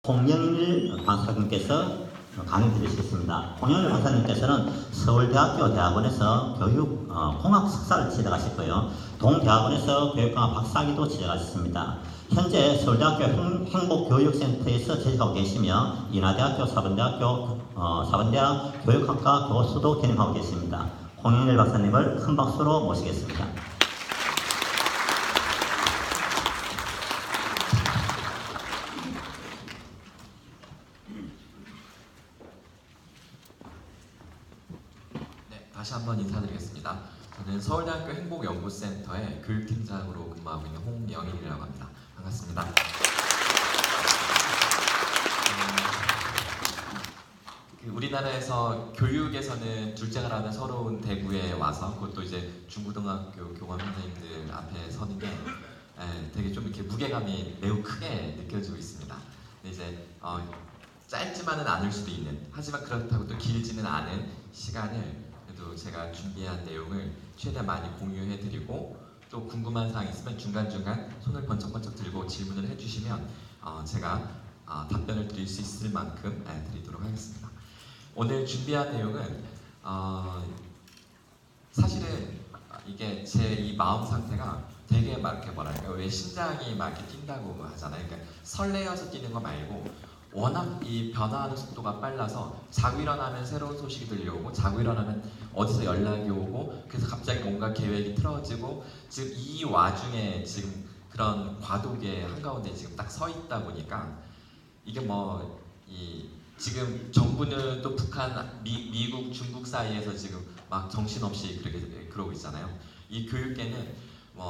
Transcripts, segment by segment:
홍영일 강사님께서 강의 들으시겠습니다. 홍영일 강사님께서는 서울대학교 대학원에서 교육공학 석사를 취득하셨고요. 동대학원에서 교육공학 박사학위도 취득하셨습니다. 현재 서울대학교 행복교육센터에서 재직하고 계시며 인하대학교 사범대학 교육학과 교수도兼임하고 계십니다. 홍영일 박사님을 큰 박수로 모시겠습니다. 다시 한번 인사드리겠습니다. 저는 서울대학교 행복연구센터의 교육팀장으로 근무하고 있는 홍영일이라고 합니다. 반갑습니다. 우리나라에서 교육에서는 둘째가 라는 서러운 대구에 와서 그것도 이제 중고등학교 교감 선생님들 앞에 서는 게 되게 좀 이렇게 무게감이 매우 크게 느껴지고 있습니다. 근데 이제 짧지만은 않을 수도 있는, 하지만 그렇다고 또 길지는 않은 시간을 그래도 제가 준비한 내용을 최대한 많이 공유해드리고, 또 궁금한 사항 있으면 중간중간 손을 번쩍번쩍 들고 질문을 해주시면 제가 답변을 드릴 수 있을 만큼 드리도록 하겠습니다. 오늘 준비한 내용은 사실은 이게 제 이 마음 상태가 되게 막 이렇게 뭐랄까, 왜 심장이 막 이렇게 뛴다고 하잖아요. 그러니까 설레어서 뛰는 거 말고 워낙 이 변화하는 속도가 빨라서 자고 일어나면 새로운 소식이 들려오고, 자고 일어나면 어디서 연락이 오고, 그래서 갑자기 뭔가 계획이 틀어지고, 지금 이 와중에 지금 그런 과도기의 한가운데 지금 딱 서 있다 보니까 이게 지금 정부는 또 북한, 미국, 중국 사이에서 지금 막 정신없이 그러고 있잖아요. 이 교육계는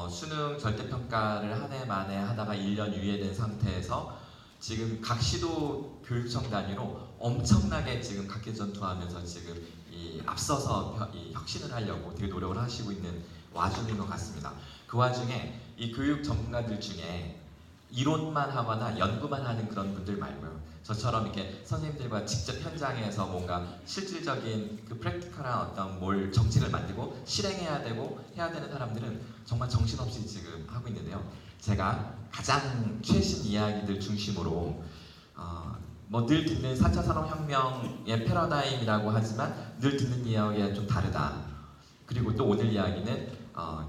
수능 절대평가를 한 해 만에 하다가 1년 유예된 상태에서 지금 각 시도 교육청 단위로 엄청나게 지금 각계전투하면서 지금 앞서서 혁신을 하려고 되게 노력을 하시고 있는 와중인 것 같습니다. 그 와중에 이 교육 전문가들 중에 이론만 하거나 연구만 하는 그런 분들 말고요, 저처럼 이렇게 선생님들과 직접 현장에서 뭔가 실질적인 그 프랙티컬한 어떤 정책을 만들고 실행해야 되고 해야 되는 사람들은 정말 정신없이 지금 하고 있는데요. 제가 가장 최신 이야기들 중심으로 늘 듣는 4차 산업혁명의 패러다임이라고 하지만 늘 듣는 이야기가 좀 다르다. 그리고 또 오늘 이야기는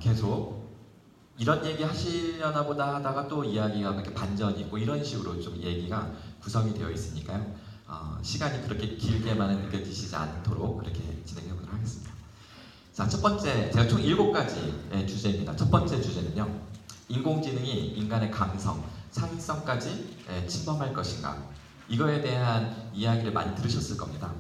계속 이런 얘기 하시려나 보다 하다가 또 이야기가 이렇게 반전이 있고, 이런 식으로 좀 얘기가 구성이 되어 있으니까요. 시간이 그렇게 길게만은 느껴지시지 않도록 그렇게 진행해 보도록 하겠습니다. 자, 첫 번째, 제가 총 7가지 주제입니다. 첫 번째 주제는요, 인공지능이 인간의 감성, 창의성까지 침범할 것인가? 이거에 대한 이야기를 많이 들으셨을 겁니다.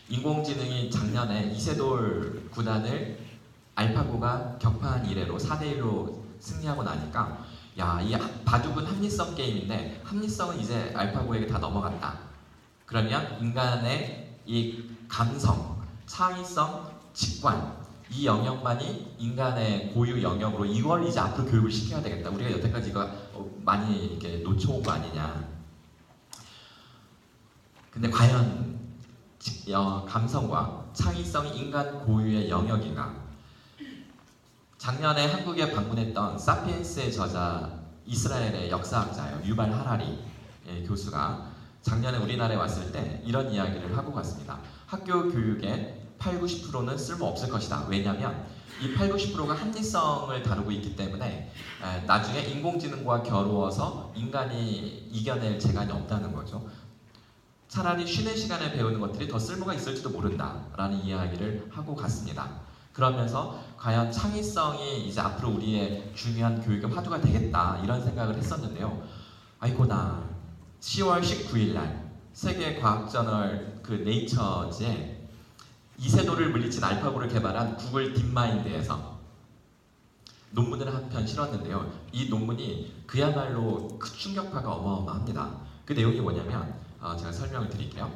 인공지능이 작년에 이세돌 구단을 알파고가 격파한 이래로 4대1로 승리하고 나니까, 이 바둑은 합리성 게임인데 합리성은 이제 알파고에게 다 넘어갔다. 그러면 인간의 이 감성, 창의성, 직관, 이 영역만이 인간의 고유 영역으로 이걸 이제 앞으로 교육을 시켜야 되겠다. 우리가 여태까지 이거 많이 이렇게 놓쳐온 거 아니냐. 근데 과연 감성과 창의성이 인간 고유의 영역인가? 작년에 한국에 방문했던 사피엔스의 저자, 이스라엘의 역사학자예요, 유발 하라리 교수가 작년에 우리나라에 왔을 때 이런 이야기를 하고 갔습니다. 학교 교육의 80-90%는 쓸모없을 것이다. 왜냐하면 이 80-90%가 합리성을 다루고 있기 때문에 나중에 인공지능과 겨루어서 인간이 이겨낼 재간이 없다는 거죠. 차라리 쉬는 시간에 배우는 것들이 더 쓸모가 있을지도 모른다라는 이야기를 하고 갔습니다. 그러면서 과연 창의성이 이제 앞으로 우리의 중요한 교육의 화두가 되겠다, 이런 생각을 했었는데요. 아이고나 10월 19일 날 세계과학저널 그 네이처지에 이세돌을 물리친 알파고를 개발한 구글 딥마인드에서 논문을 한 편 실었는데요. 이 논문이 그야말로 그 충격파가 어마어마합니다. 그 내용이 뭐냐면 제가 설명을 드릴게요.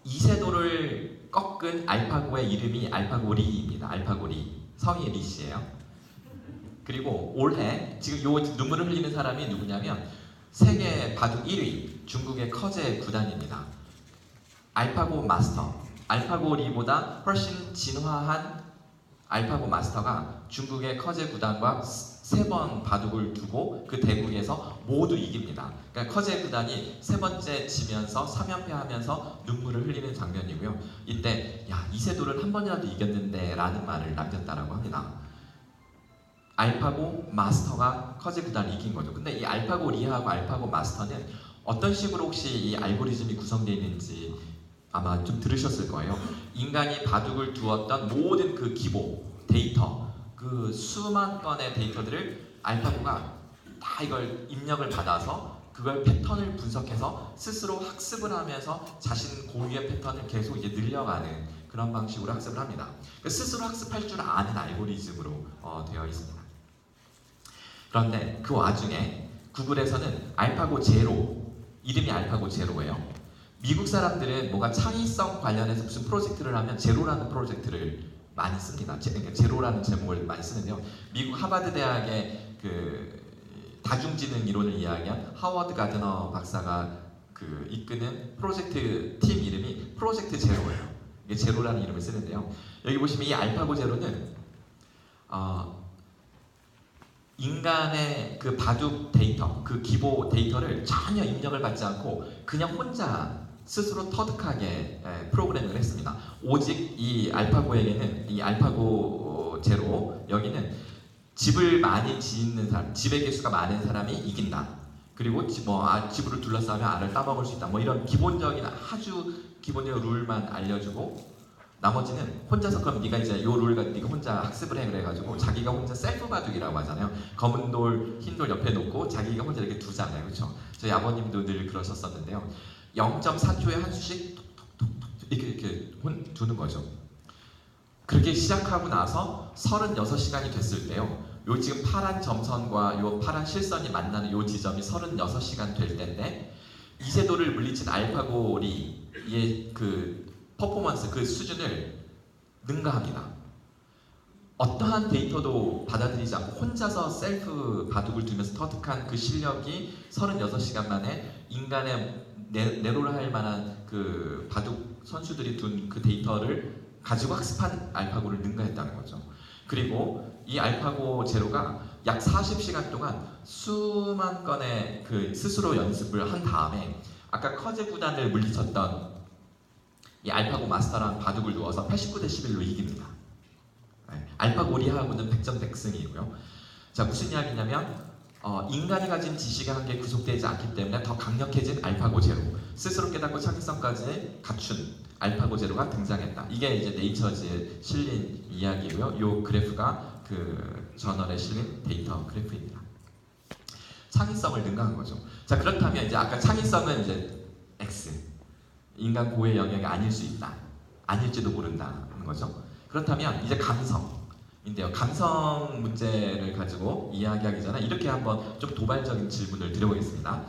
이세돌을 꺾은 알파고의 이름이 알파고 리입니다. 알파고 리. 성이 리 씨예요. 그리고 올해 지금 이 눈물을 흘리는 사람이 누구냐면 세계 바둑 1위 중국의 커제 구단입니다. 알파고 마스터. 알파고 리보다 훨씬 진화한 알파고 마스터가 중국의 커제 구단과 3번 바둑을 두고 그 대국에서 모두 이깁니다. 그러니까 커제 구단이 3번째 지면서 3연패하면서 눈물을 흘리는 장면이고요. 이때 야 이세돌을 한 번이라도 이겼는데 라는 말을 남겼다라고 합니다. 알파고 마스터가 커제 구단을 이긴 거죠. 근데 이 알파고 리하하고 알파고 마스터는 어떤 식으로 혹시 이 알고리즘이 구성되어 있는지 아마 좀 들으셨을 거예요. 인간이 바둑을 두었던 모든 그 기보 데이터, 그 수만 건의 데이터들을 알파고가 다 이걸 입력을 받아서 그걸 패턴을 분석해서 스스로 학습을 하면서 자신 고유의 패턴을 계속 이제 늘려가는 그런 방식으로 학습을 합니다. 스스로 학습할 줄 아는 알고리즘으로 되어 있습니다. 그런데 그 와중에 구글에서는 알파고 제로, 이름이 알파고 제로예요. 미국 사람들은 뭔가 창의성 관련해서 무슨 프로젝트를 하면 제로라는 프로젝트를 많이 씁니다. 그러니까 제로라는 제목을 많이 쓰는데요. 미국 하버드 대학의 그 다중지능 이론을 이야기한 하워드 가드너 박사가 그 이끄는 프로젝트 팀 이름이 프로젝트 제로예요. 이게 제로라는 이름을 쓰는데요. 여기 보시면 이 알파고 제로는 인간의 그 바둑 데이터, 그 기보 데이터를 전혀 입력을 받지 않고 그냥 혼자 스스로 터득하게 프로그래밍을 했습니다. 오직 이 알파고에게는 이 알파고 제로 여기는 집을 많이 짓는 사람, 집의 개수가 많은 사람이 이긴다. 그리고 집을 둘러싸면 알을 따먹을 수 있다. 뭐 이런 기본적인 아주 기본적인 룰만 알려주고 나머지는 혼자서 그럼 네가 이제 요 룰 가지고 네가 혼자 학습을 해 그래가지고 자기가 혼자 셀프 바둑이라고 하잖아요. 검은 돌, 흰 돌 옆에 놓고 자기가 혼자 이렇게 두잖아요, 그렇죠? 저희 아버님도 늘 그러셨었는데요. 0.4초에 한 수씩 톡톡톡톡 이렇게 두는 거죠. 그렇게 시작하고 나서 36시간이 됐을 때요. 요 지금 파란 점선과 요 파란 실선이 만나는 요 지점이 36시간 될 때인데 이세돌을 물리친 알파고리의 그 퍼포먼스, 그 수준을 능가합니다. 어떠한 데이터도 받아들이지 않고 혼자서 셀프 바둑을 두면서 터득한 그 실력이 36시간 만에 인간의 내로를 할 만한 그 바둑 선수들이 둔 그 데이터를 가지고 학습한 알파고를 능가했다는 거죠. 그리고 이 알파고 제로가 약 40시간 동안 수만 건의 그 스스로 연습을 한 다음에 아까 커제 구단을 물리쳤던 이 알파고 마스터랑 바둑을 두어서 89대 11로 이깁니다. 알파고 리하하고는 100점 100승이고요. 자, 무슨 이야기냐면 인간이 가진 지식의 한계에 구속되지 않기 때문에 더 강력해진 알파고 제로, 스스로 깨닫고 창의성까지 갖춘 알파고 제로가 등장했다. 이게 이제 네이처즈에 실린 이야기고요. 이 그래프가 그 저널에 실린 데이터 그래프입니다. 창의성을 능가한 거죠. 자, 그렇다면 이제 아까 창의성은 이제 X, 인간 고유의 영역이 아닐 수 있다, 아닐지도 모른다는 거죠. 그렇다면 이제 감성인데요. 감성 문제를 가지고 이야기하기 전에 이렇게 한번 좀 도발적인 질문을 드려보겠습니다.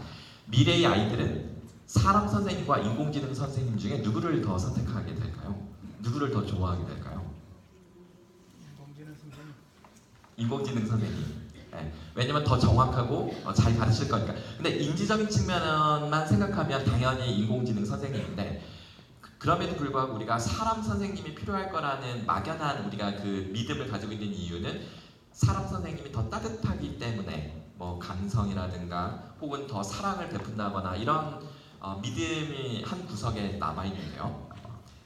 미래의 아이들은 사람 선생님과 인공지능 선생님 중에 누구를 더 선택하게 될까요? 누구를 더 좋아하게 될까요? 인공지능 선생님. 네. 왜냐면 더 정확하고 잘 가르칠 거니까. 근데 인지적인 측면만 생각하면 당연히 인공지능 선생님인데 그럼에도 불구하고 우리가 사람 선생님이 필요할 거라는 막연한 우리가 그 믿음을 가지고 있는 이유는 사람 선생님이 더 따뜻하기 때문에 뭐 감성이라든가 혹은 더 사랑을 베푼다거나 이런 믿음이 한 구석에 남아있는데요.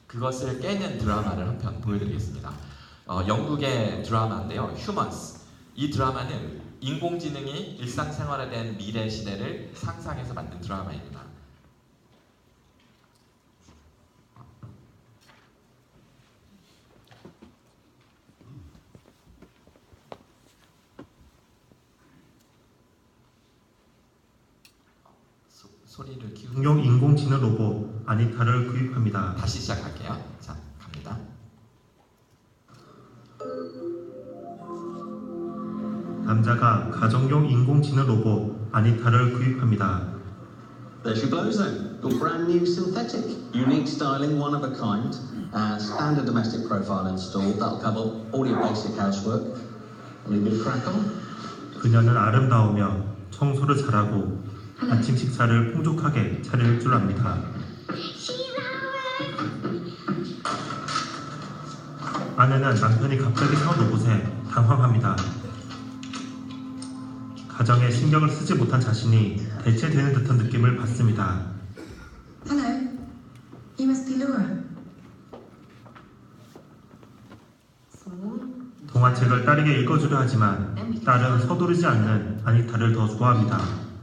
그것을 깨는 드라마를 한 편 보여드리겠습니다. 영국의 드라마인데요. 휴먼스. 이 드라마는 인공지능이 일상생활에 대한 미래 시대를 상상해서 만든 드라마입니다. 소리를 키우고 공룡 인공지능 로봇 아니타를 구입합니다. 다시 시작할게요. 자, 갑니다. 남자가 가정용 인공지능 로봇 아니타를 구입합니다. There's your Blowzone, your brand new synthetic. Unique styling, one of a kind. Standard domestic profile installed. That'll cover all your basic housework. A little bit of crack on. 그녀는 아름다우며 청소를 잘하고 아침 식사를 풍족하게 차릴 줄 압니다. 아내는 남편이 갑자기 사온 로봇에 당황합니다. 가정에 신경을 쓰지 못한 자신이 대체되는 듯한 느낌을 받습니다. Hello. You must be Laura. 동화책을 딸에게 읽어주려 하지만 딸은 서두르지 않는 아니타를 더 좋아합니다.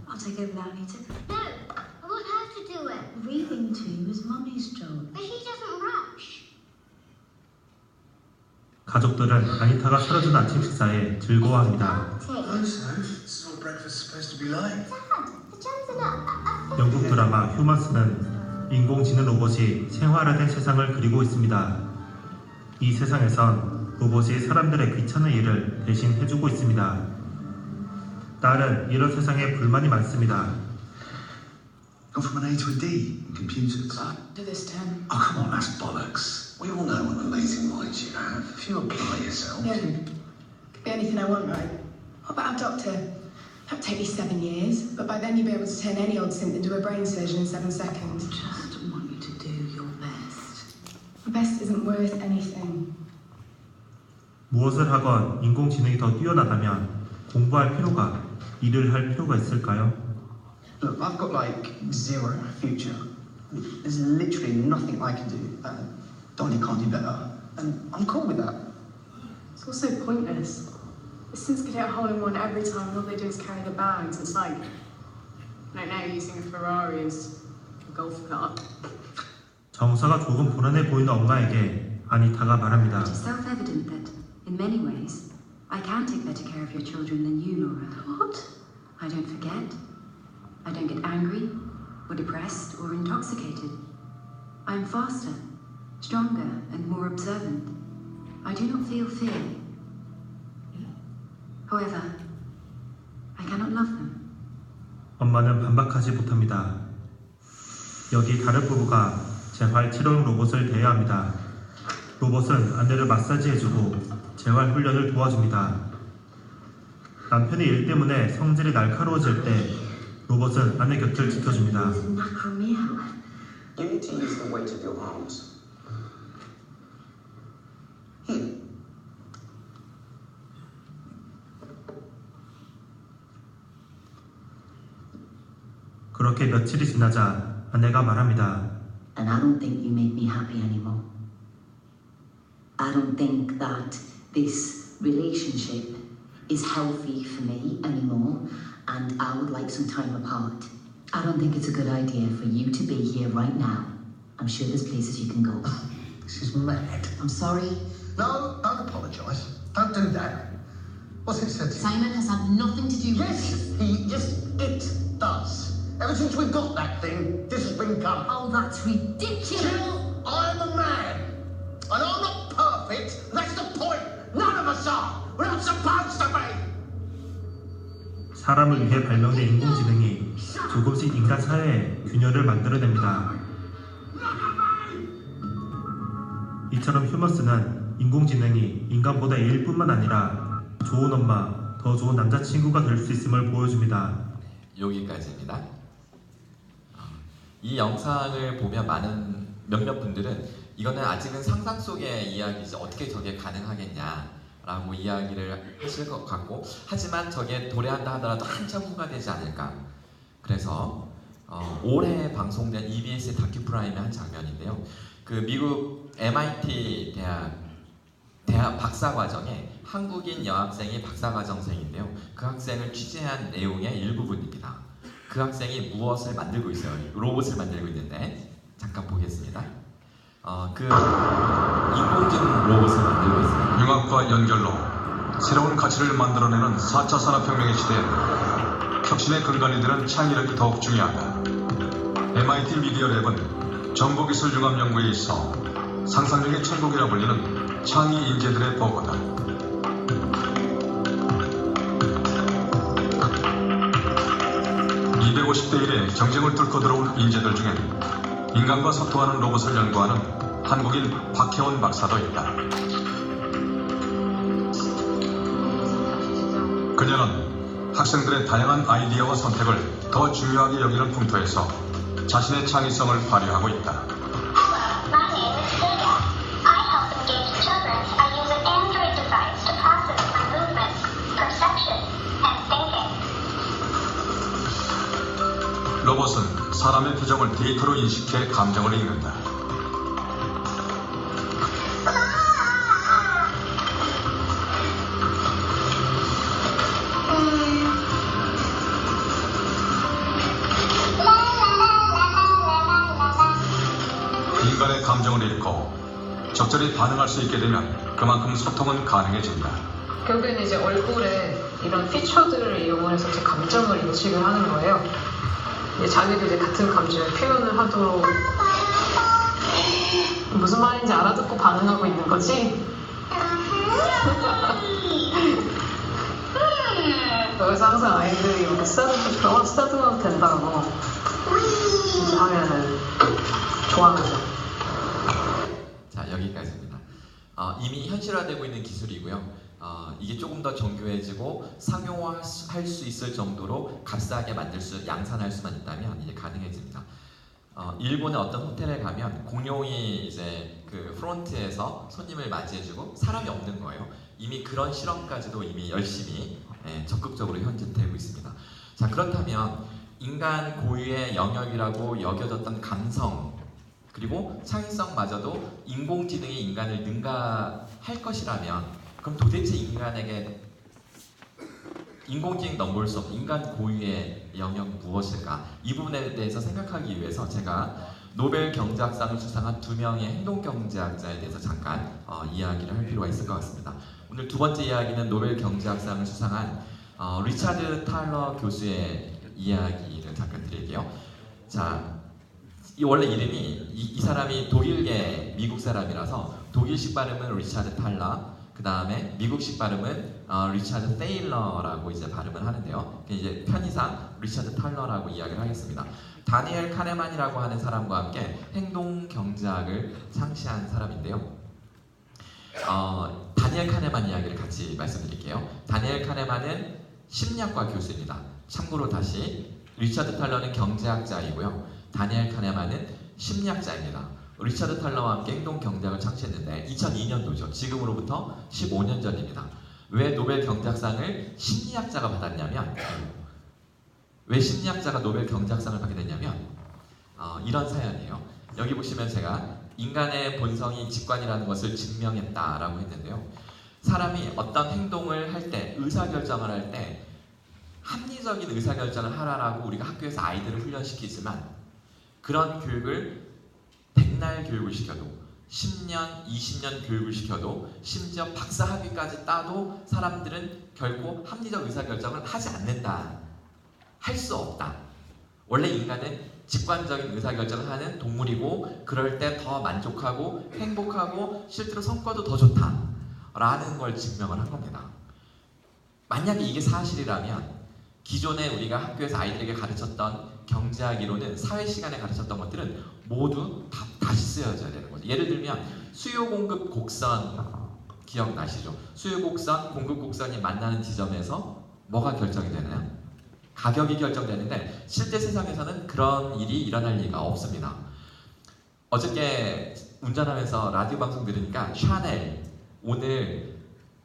I'll take over now, Anita. No, I want her to do it. Reading to you is Mummy's job. But she doesn't rush. 가족들은 아니타가 차려준 아침 식사에 즐거워합니다. Tea. So, this is what breakfast's supposed to be like. Dad, the jams are not. 영국 드라마 휴먼스는 인공지능 로봇이 생활화된 세상을 그리고 있습니다. 이 세상에선 로봇이 사람들의 귀찮은 일을 대신 해주고 있습니다. 딸은 이런 세상에 불만이 많습니다. Gone from an A to a D in computers. Do this term. Oh, come on, that's bollocks. We all know what amazing minds you have. If you apply yourself. Yeah, could be anything I want, right? What about a doctor? That'd take me 7 years, but by then you'd be able to turn any old synth into a brain surgeon in 7 seconds. Just want you to do your best. The best isn't worth anything. 무엇을 하건 인공지능이 더 뛰어나다면 공부할 필요가, 일을 할 필요가 있을까요? Look, I've got like zero future. There's literally nothing I can do. Donnie can't do better, and I'm cool with that. It's also pointless. The synths could hit a hole in one every time, and all they do is carry the bags. It's like now using a Ferrari as a golf cart. 정서가 조금 불안해 보이는 엄마에게 아니타가 말합니다. It is self-evident that, in many ways, I can take better care of your children than you, Laura. What? I don't forget. I don't get angry, or depressed, or intoxicated. I am faster, stronger, and more observant. I do not feel fear. However, I cannot love them. 엄마는 반박하지 못합니다. 여기 다른 부부가 재활 치료용 로봇을 대여합니다. 로봇은 아내를 마사지해주고 재활 훈련을 도와줍니다. 남편이 일 때문에 성질이 날카로워질 때 로봇은 아내 곁을 지켜줍니다. Macromia. You need to use the weight of your arms. Here. 그렇게 며칠이 지나자 아내가 말합니다. And I don't think you make me happy anymore. I don't think that this relationship is healthy for me anymore, and I would like some time apart. I don't think it's a good idea for you to be here right now. I'm sure there's places you can go. This is mad. I'm sorry. No, don't apologise. Don't do that. What's it said to you? Simon has had nothing to do with It does. Ever since we got that thing, this has been coming. Oh, that's ridiculous. Jill, I'm a man. And I'm not perfect. That's the point. None of us are. We're not supposed to be. 사람을 위해 발명된 인공지능이 조금씩 인간 사회에 균열을 만들어냅니다. 이처럼 휴먼스는 인공지능이 인간보다 일뿐만 아니라 좋은 엄마, 더 좋은 남자친구가 될 수 있음을 보여줍니다. 여기까지입니다. 이 영상을 보면 많은 몇몇 분들은 이거는 아직은 상상 속의 이야기지 어떻게 저게 가능하겠냐라고 이야기를 하실 것 같고, 하지만 저게 도래한다 하더라도 한참 후가 되지 않을까. 그래서 올해 방송된 EBS 다큐프라임의 한 장면인데요. 그 미국 MIT 대학 박사과정에 한국인 여학생이 박사과정생인데요. 그 학생을 취재한 내용의 일부분입니다. 그 학생이 무엇을 만들고 있어요? 로봇을 만들고 있는데 잠깐 보겠습니다. 그 인공지능 로봇을 만들고 있습니다. 융합과 연결로 새로운 가치를 만들어내는 4차 산업혁명의 시대에 혁신의 근간이 되는 창의력이 더욱 중요하다. MIT 미디어 랩은 정보기술 융합 연구에 있어 상상력의 천국이라 불리는 창의 인재들의 보고다. 250대 1의 경쟁을 뚫고 들어온 인재들 중엔 인간과 소통하는 로봇을 연구하는 한국인 박혜원 박사도 있다. 그녀는 학생들의 다양한 아이디어와 선택을 더 중요하게 여기는 풍토에서 자신의 창의성을 발휘하고 있다. Hello, my name is Vega. I help engaged children by using Android device to process my movements, perception, and thinking. 로봇은 사람의 표정을 데이터로 인식해 감정을 읽는다. 인간의 감정을 읽고 적절히 반응할 수 있게 되면 그만큼 소통은 가능해진다. 결국에는 이제 얼굴에 이런 피처들을 이용해서 제 감정을 인식을 하는 거예요. 이제 자기도 이제 같은 감정을 표현을 하도록 무슨 말인지 알아듣고 반응하고 있는 거지? 그래서 항상 아이들이 이렇게 쓰다듬어도 된다고 이제 하면은 좋아하죠. 자, 여기까지입니다. 이미 현실화되고 있는 기술이고요. 이게 조금 더 정교해지고 상용화할 수 있을 정도로 값싸게 양산할 수만 있다면 이제 가능해집니다. 일본의 어떤 호텔에 가면 공룡이 이제 그 프론트에서 손님을 맞이해주고 사람이 없는 거예요. 이미 그런 실험까지도 이미 열심히 적극적으로 현재 되고 있습니다. 자, 그렇다면 인간 고유의 영역이라고 여겨졌던 감성 그리고 창의성마저도 인공지능이 인간을 능가할 것이라면 그럼 도대체 인간에게 인공지능 넘볼 수 없는 인간 고유의 영역은 무엇일까? 이 부분에 대해서 생각하기 위해서 제가 노벨 경제학상을 수상한 2명의 행동경제학자에 대해서 잠깐 이야기를 할 필요가 있을 것 같습니다. 오늘 두 번째 이야기는 노벨 경제학상을 수상한 리차드 탈러 교수의 이야기를 잠깐 드릴게요. 자, 원래 이름이 이 사람이 독일계 미국 사람이라서 독일식 발음은 리차드 탈러, 그 다음에 미국식 발음은 리차드 테일러라고 이제 발음을 하는데요. 이제 편의상 리차드 탈러라고 이야기를 하겠습니다. 다니엘 카네만이라고 하는 사람과 함께 행동 경제학을 창시한 사람인데요. 다니엘 카네만 이야기를 같이 말씀드릴게요. 다니엘 카네만은 심리학과 교수입니다. 참고로 다시 리차드 탈러는 경제학자이고요. 다니엘 카네만은 심리학자입니다. 리차드 탈러와 함께 행동 경제학을 창시했는데 2002년도죠. 지금으로부터 15년 전입니다. 왜 노벨 경제학상을 심리학자가 받았냐면 왜 심리학자가 노벨 경제학상을 받게 됐냐면 이런 사연이에요. 여기 보시면 제가 인간의 본성이 직관이라는 것을 증명했다라고 했는데요. 사람이 어떤 행동을 할 때, 의사결정을 할 때 합리적인 의사결정을 하라라고 우리가 학교에서 아이들을 훈련시키지만 그런 교육을 100날 교육을 시켜도 10년, 20년 교육을 시켜도 심지어 박사 학위까지 따도 사람들은 결코 합리적 의사결정을 하지 않는다. 할 수 없다. 원래 인간은 직관적인 의사결정을 하는 동물이고 그럴 때 더 만족하고 행복하고 실제로 성과도 더 좋다. 라는 걸 증명을 한 겁니다. 만약에 이게 사실이라면 기존에 우리가 학교에서 아이들에게 가르쳤던 경제학 이론은 사회 시간에 가르쳤던 것들은 모두 다시 쓰여져야 되는 거죠. 예를 들면 수요 공급 곡선 기억나시죠? 수요 곡선, 공급 곡선이 만나는 지점에서 뭐가 결정이 되나요? 가격이 결정되는데 실제 세상에서는 그런 일이 일어날 리가 없습니다. 어저께 운전하면서 라디오 방송 들으니까 샤넬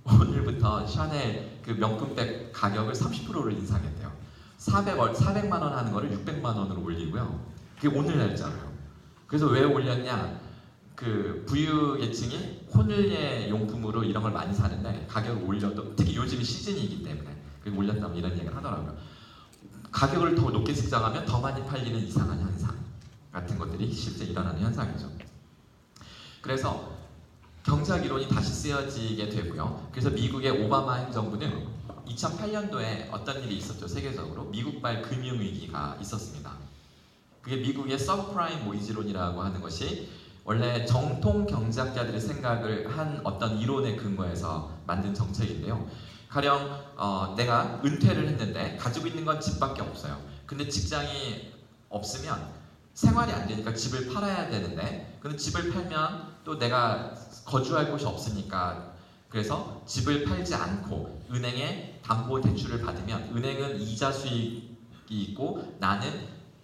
오늘부터 샤넬 그 명품백 가격을 30%를 인상했대요. 400만 원 하는 거를 600만 원으로 올리고요. 그게 오늘 날짜로요. 그래서 왜 올렸냐? 그 부유계층이 코늘예 용품으로 이런 걸 많이 사는데 가격을 올려도 특히 요즘이 시즌이기 때문에 그게 올렸다면 이런 얘기를 하더라고요. 가격을 더 높게 측정하면 더 많이 팔리는 이상한 현상 같은 것들이 실제 일어나는 현상이죠. 그래서 경제학 이론이 다시 쓰여지게 되고요. 그래서 미국의 오바마 행정부는 2008년도에 어떤 일이 있었죠. 세계적으로 미국발 금융위기가 있었습니다. 그게 미국의 서브프라임 모이지론이라고 하는 것이 원래 정통 경제학자들의 생각을 한 어떤 이론에 근거해서 만든 정책인데요. 가령 내가 은퇴를 했는데 가지고 있는 건 집밖에 없어요. 근데 직장이 없으면 생활이 안 되니까 집을 팔아야 되는데 근데 집을 팔면 또 내가 거주할 곳이 없으니까 그래서 집을 팔지 않고 은행에 담보 대출을 받으면 은행은 이자 수익이 있고 나는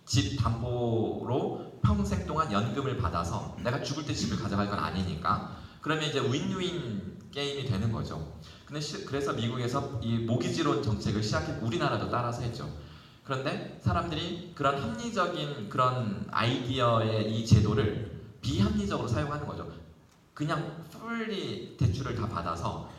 집 담보로 평생 동안 연금을 받아서 내가 죽을 때 집을 가져갈 건 아니니까 그러면 이제 윈윈 게임이 되는 거죠. 근데 그래서 미국에서 이 모기지론 정책을 시작했고 우리나라도 따라서 했죠. 그런데 사람들이 그런 합리적인 그런 아이디어의 이 제도를 비합리적으로 사용하는 거죠. 그냥 풀리 대출을 다 받아서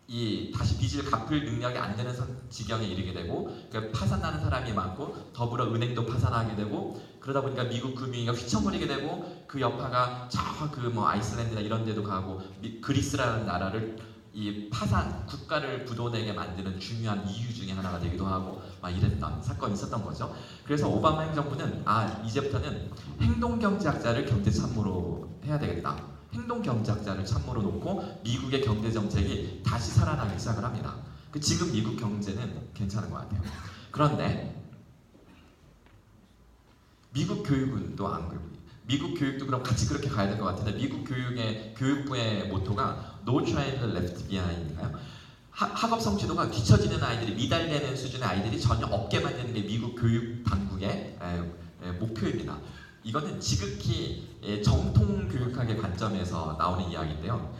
이 다시 빚을 갚을 능력이 안 되는 지경에 이르게 되고, 그러니까 파산나는 사람이 많고 더불어 은행도 파산하게 되고, 그러다 보니까 미국 금융위기가 휘청거리게 되고, 그 여파가 저 그 뭐 아이슬란드나 이런 데도 가고, 그리스라는 나라를 이 파산 국가를 부도내게 만드는 중요한 이유 중에 하나가 되기도 하고 막 이랬던 사건이 있었던 거죠. 그래서 오바마 행정부는 이제부터는 행동경제학자를 경제 참모로 해야 되겠다. 행동경제학자를 참모로 놓고 미국의 경제 정책이 다시 살아나기 시작을 합니다. 지금 미국 경제는 괜찮은 것 같아요. 그런데 미국 교육은 또 안 그래요. 미국 교육도 그럼 같이 그렇게 가야 될 것 같은데, 미국 교육부의 모토가 No Child Left Behind인가요? 학업 성취도가 뒤처지는 아이들이, 미달되는 수준의 아이들이 전혀 없게 만드는 게 미국 교육 당국의 목표입니다. 이거는 지극히 정통 교육학의 관점에서 나오는 이야기인데요.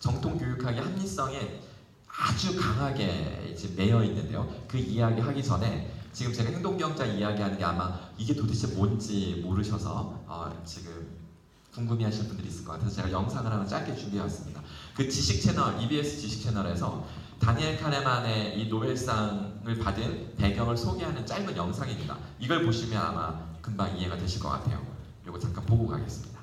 정통 교육학의 합리성에 아주 강하게 이제 매여 있는데요. 그 이야기 하기 전에 지금 제가 행동경제 이야기하는 게 아마 이게 도대체 뭔지 모르셔서 지금 궁금해하시는 분들이 있을 것 같아서 제가 영상을 하나 짧게 준비해왔습니다. 그 지식 채널, EBS 지식 채널에서 다니엘 카네만의 이 노벨상을 받은 배경을 소개하는 짧은 영상입니다. 이걸 보시면 아마 금방 이해가 되실 것 같아요. 이거 잠깐 보고 가겠습니다.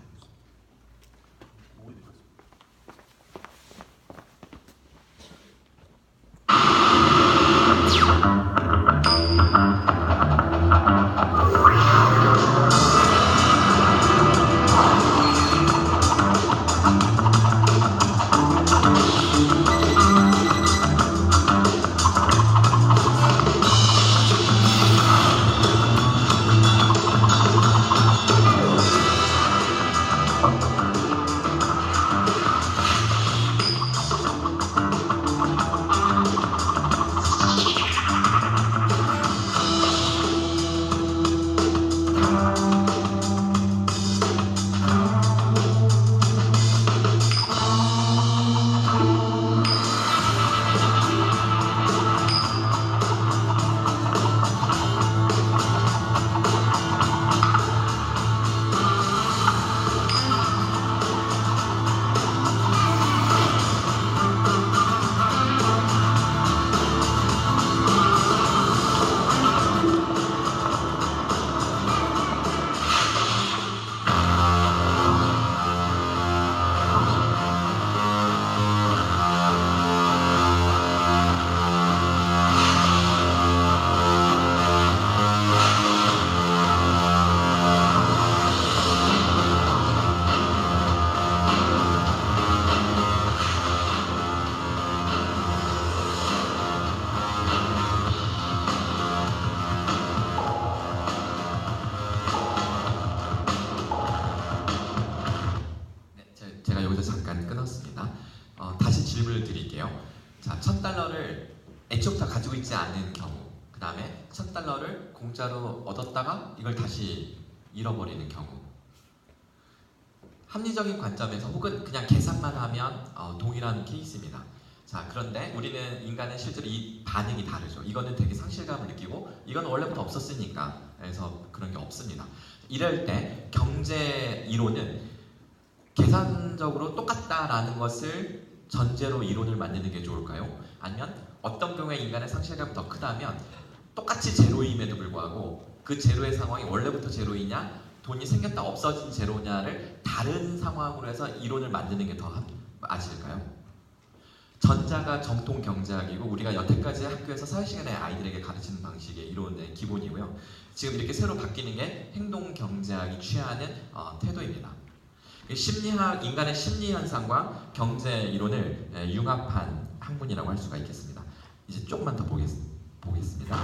다시 질문을 드릴게요. 자, $1,000를 애초부터 가지고 있지 않은 경우, 그 다음에 $1,000를 공짜로 얻었다가 이걸 다시 잃어버리는 경우. 합리적인 관점에서 혹은 그냥 계산만 하면 동일한 케이스입니다. 자, 그런데 우리는 인간은 실제로 이 반응이 다르죠. 이거는 되게 상실감을 느끼고 이건 원래부터 없었으니까, 그래서 그런 게 없습니다. 이럴 때 경제 이론은 계산적으로 똑같다라는 것을 전제로 이론을 만드는 게 좋을까요? 아니면 어떤 경우에 인간의 상실감이 더 크다면 똑같이 제로임에도 불구하고 그 제로의 상황이 원래부터 제로이냐, 돈이 생겼다 없어진 제로냐를 다른 상황으로 해서 이론을 만드는 게 더 맞을까요? 전자가 정통 경제학이고 우리가 여태까지 학교에서 사회시간에 아이들에게 가르치는 방식의 이론의 기본이고요. 지금 이렇게 새로 바뀌는 게 행동 경제학이 취하는 태도입니다. 심리학, 인간의 심리 현상과 경제 이론을 융합한 학문이라고 할 수가 있겠습니다. 이제 조금만 더 보겠습니다.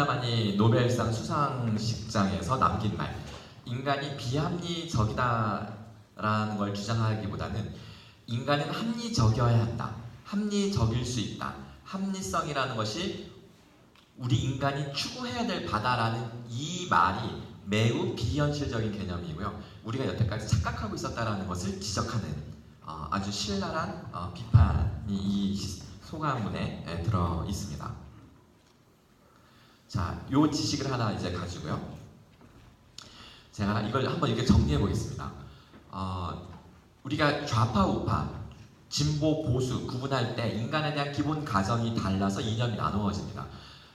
바나만이 노벨상 수상식장에서 남긴 말, 인간이 비합리적이다라는 걸 주장하기보다는 인간은 합리적이어야 한다, 합리적일 수 있다, 합리성이라는 것이 우리 인간이 추구해야 될 바다라는 이 말이 매우 비현실적인 개념이고요. 우리가 여태까지 착각하고 있었다라는 것을 지적하는 아주 신랄한 비판이 이 소감문에 들어 있습니다. 자, 요 지식을 하나 이제 가지고요. 제가 이걸 한번 이렇게 정리해 보겠습니다. 우리가 좌파, 우파, 진보, 보수 구분할 때 인간에 대한 기본 가정이 달라서 이념이 나누어집니다.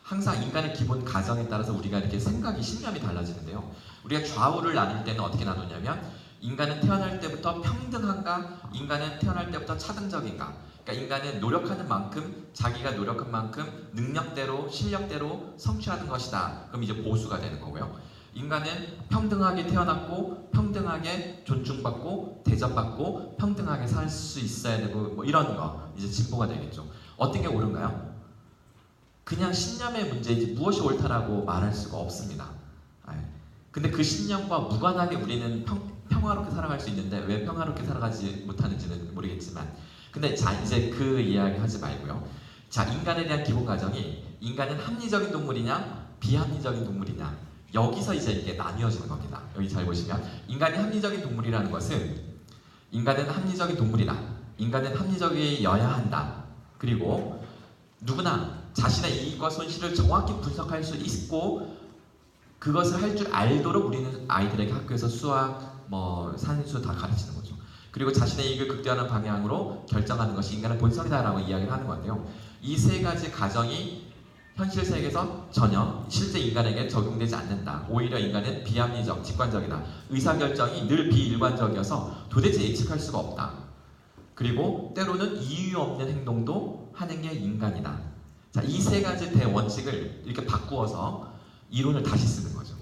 항상 인간의 기본 가정에 따라서 우리가 이렇게 생각이, 신념이 달라지는데요. 우리가 좌우를 나눌 때는 어떻게 나누냐면 인간은 태어날 때부터 평등한가, 인간은 태어날 때부터 차등적인가. 그러니까 인간은 노력하는 만큼, 자기가 노력한 만큼 능력대로, 실력대로 성취하는 것이다. 그럼 이제 보수가 되는 거고요. 인간은 평등하게 태어났고 평등하게 존중받고 대접받고 평등하게 살 수 있어야 되고 뭐 이런 거 이제 진보가 되겠죠. 어떤 게 옳은가요? 그냥 신념의 문제이지 무엇이 옳다라고 말할 수가 없습니다. 근데 그 신념과 무관하게 우리는 평화롭게 살아갈 수 있는데 왜 평화롭게 살아가지 못하는지는 모르겠지만, 근데 자, 이제 그 이야기 하지 말고요. 자, 인간에 대한 기본 가정이 인간은 합리적인 동물이냐 비합리적인 동물이냐, 여기서 이제 이게 나뉘어지는 겁니다. 여기 잘 보시면 인간이 합리적인 동물이라는 것은 인간은 합리적인 동물이다, 인간은 합리적이어야 한다, 그리고 누구나 자신의 이익과 손실을 정확히 분석할 수 있고 그것을 할 줄 알도록 우리는 아이들에게 학교에서 수학, 산수 다 가르치는 거죠. 그리고 자신의 이익을 극대화하는 방향으로 결정하는 것이 인간의 본성이다라고 이야기를 하는 건데요. 이 세 가지 가정이 현실 세계에서 전혀 실제 인간에게 적용되지 않는다. 오히려 인간은 비합리적, 직관적이다. 의사결정이 늘 비일관적이어서 도대체 예측할 수가 없다. 그리고 때로는 이유 없는 행동도 하는 게 인간이다. 자, 이 세 가지 대원칙을 이렇게 바꾸어서 이론을 다시 쓰는 거죠.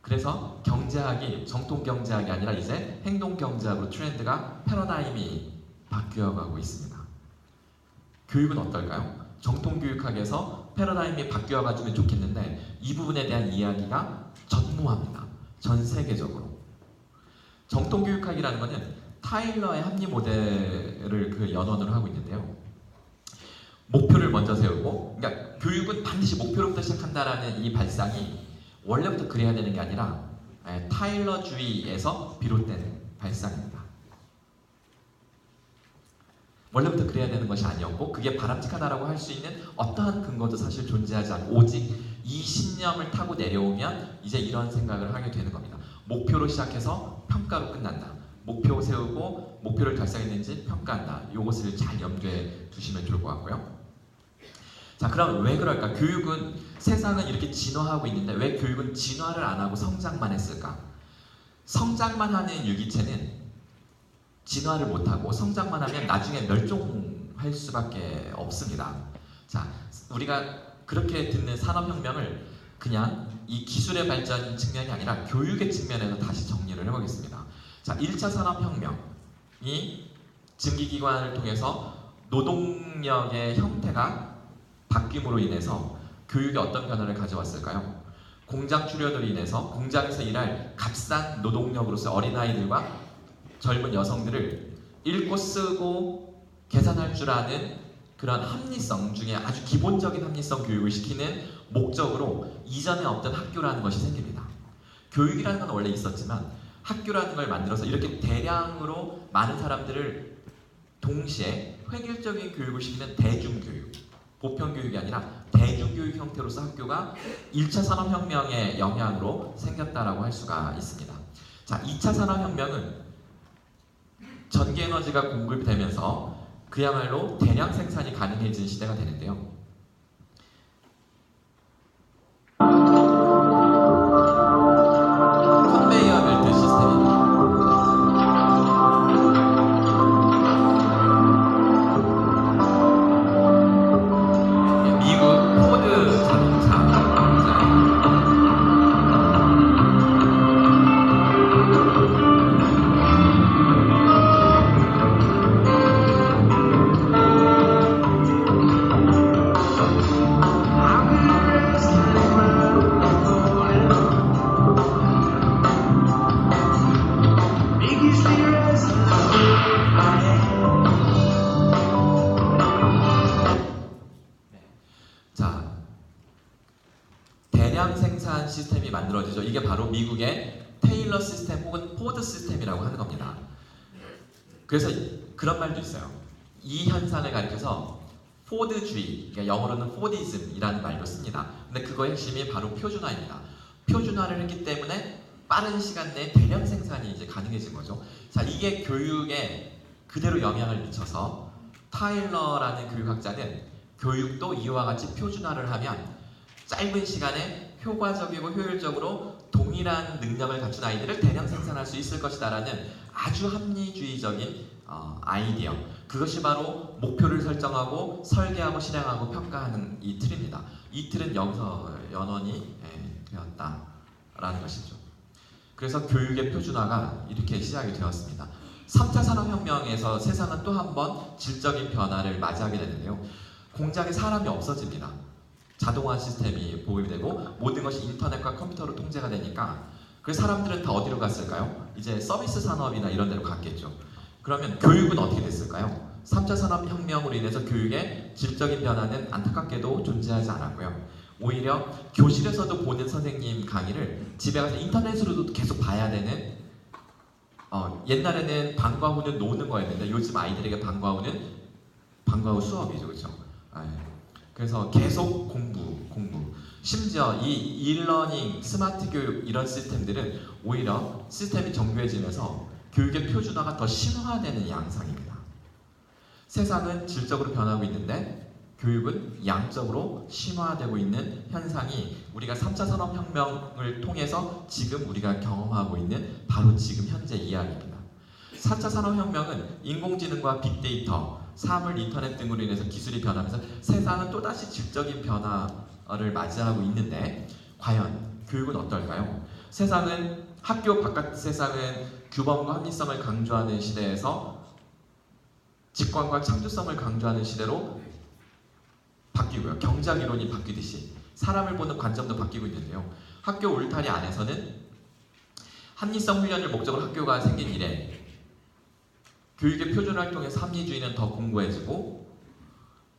그래서 경제학이 정통 경제학이 아니라 이제 행동 경제학으로 트렌드가, 패러다임이 바뀌어가고 있습니다. 교육은 어떨까요? 정통 교육학에서 패러다임이 바뀌어가지면 좋겠는데 이 부분에 대한 이야기가 전무합니다. 전 세계적으로. 정통 교육학이라는 것은 타일러의 합리 모델을 그 연원으로 하고 있는데요. 목표를 먼저 세우고, 그러니까 교육은 반드시 목표로부터 시작한다라는 이 발상이 원래부터 그래야 되는 게 아니라 타일러주의에서 비롯된 발상입니다. 원래부터 그래야 되는 것이 아니었고 그게 바람직하다라고 할 수 있는 어떠한 근거도 사실 존재하지 않고 오직 이 신념을 타고 내려오면 이제 이런 생각을 하게 되는 겁니다. 목표로 시작해서 평가로 끝난다. 목표 세우고 목표를 달성했는지 평가한다. 이것을 잘 염두에 두시면 좋을 것 같고요. 자, 그럼 왜 그럴까? 교육은, 세상은 이렇게 진화하고 있는데 왜 교육은 진화를 안 하고 성장만 했을까? 성장만 하는 유기체는 진화를 못하고 성장만 하면 나중에 멸종할 수밖에 없습니다. 자, 우리가 그렇게 듣는 산업혁명을 그냥 이 기술의 발전 측면이 아니라 교육의 측면에서 다시 정리를 해보겠습니다. 자, 1차 산업혁명이 증기기관을 통해서 노동력의 형태가 바뀜으로 인해서 교육에 어떤 변화를 가져왔을까요? 공장 출현으로 인해서 공장에서 일할 값싼 노동력으로서 어린아이들과 젊은 여성들을 읽고 쓰고 계산할 줄 아는 그런 합리성 중에 아주 기본적인 합리성 교육을 시키는 목적으로 이전에 없던 학교라는 것이 생깁니다. 교육이라는 건 원래 있었지만 학교라는 걸 만들어서 이렇게 대량으로 많은 사람들을 동시에 획일적인 교육을 시키는 대중교육, 보편교육이 아니라 대중교육 형태로서 학교가 1차 산업혁명의 영향으로 생겼다라고 할 수가 있습니다. 자, 2차 산업혁명은 전기에너지가 공급되면서 그야말로 대량 생산이 가능해진 시대가 되는데요. 컨베이어 벨트 시스템입니다. 미국 포드 자동차 자, 대량 생산 시스템이 만들어지죠. 이게 바로 미국의 테일러 시스템 혹은 포드 시스템이라고 하는 겁니다. 그래서 그런 말도 있어요. 이 현상을 가리켜서 포드주의, 그러니까 영어로는 포디즘이라는 말도 씁니다. 근데 그거의 핵심이 바로 표준화입니다. 표준화를 했기 때문에 빠른 시간 내에 대량 생산이 이제 가능해진 거죠. 자, 이게 교육에 그대로 영향을 미쳐서 타일러라는 교육학자는 교육도 이와 같이 표준화를 하면 짧은 시간에 효과적이고 효율적으로 동일한 능력을 갖춘 아이들을 대량 생산할 수 있을 것이다라는 아주 합리주의적인 아이디어. 그것이 바로 목표를 설정하고 설계하고 실행하고 평가하는 이 틀입니다. 이 틀은 여기서 연원이 되었다라는 것이죠. 그래서 교육의 표준화가 이렇게 시작이 되었습니다. 3차 산업혁명에서 세상은 또 한 번 질적인 변화를 맞이하게 되는데요. 공장에 사람이 없어집니다. 자동화 시스템이 보급되고 모든 것이 인터넷과 컴퓨터로 통제가 되니까 그래서 사람들은 다 어디로 갔을까요? 이제 서비스 산업이나 이런 데로 갔겠죠. 그러면 교육은 어떻게 됐을까요? 3차 산업혁명으로 인해서 교육의 질적인 변화는 안타깝게도 존재하지 않았고요. 오히려 교실에서도 보는 선생님 강의를 집에 가서 인터넷으로도 계속 봐야 되는 옛날에는 방과 후는 노는 거였는데 요즘 아이들에게 방과 후 수업이죠. 그렇죠? 그래서 계속 공부. 심지어 이 일러닝, 스마트 교육 이런 시스템들은 오히려 시스템이 정교해지면서 교육의 표준화가 더 심화되는 양상입니다. 세상은 질적으로 변하고 있는데 교육은 양적으로 심화되고 있는 현상이 우리가 3차 산업혁명을 통해서 지금 우리가 경험하고 있는 바로 지금 현재 이야기입니다. 4차 산업혁명은 인공지능과 빅데이터, 사물, 인터넷 등으로 인해서 기술이 변하면서 세상은 또다시 질적인 변화를 맞이하고 있는데 과연 교육은 어떨까요? 세상은 학교 바깥 세상은 규범과 합리성을 강조하는 시대에서 직관과 창조성을 강조하는 시대로 바뀌고요. 경작 이론이 바뀌듯이 사람을 보는 관점도 바뀌고 있는데요. 학교 울타리 안에서는 합리성 훈련을 목적으로 학교가 생긴 이래 교육의 표준화를 통해서 합리주의는 더 공고해지고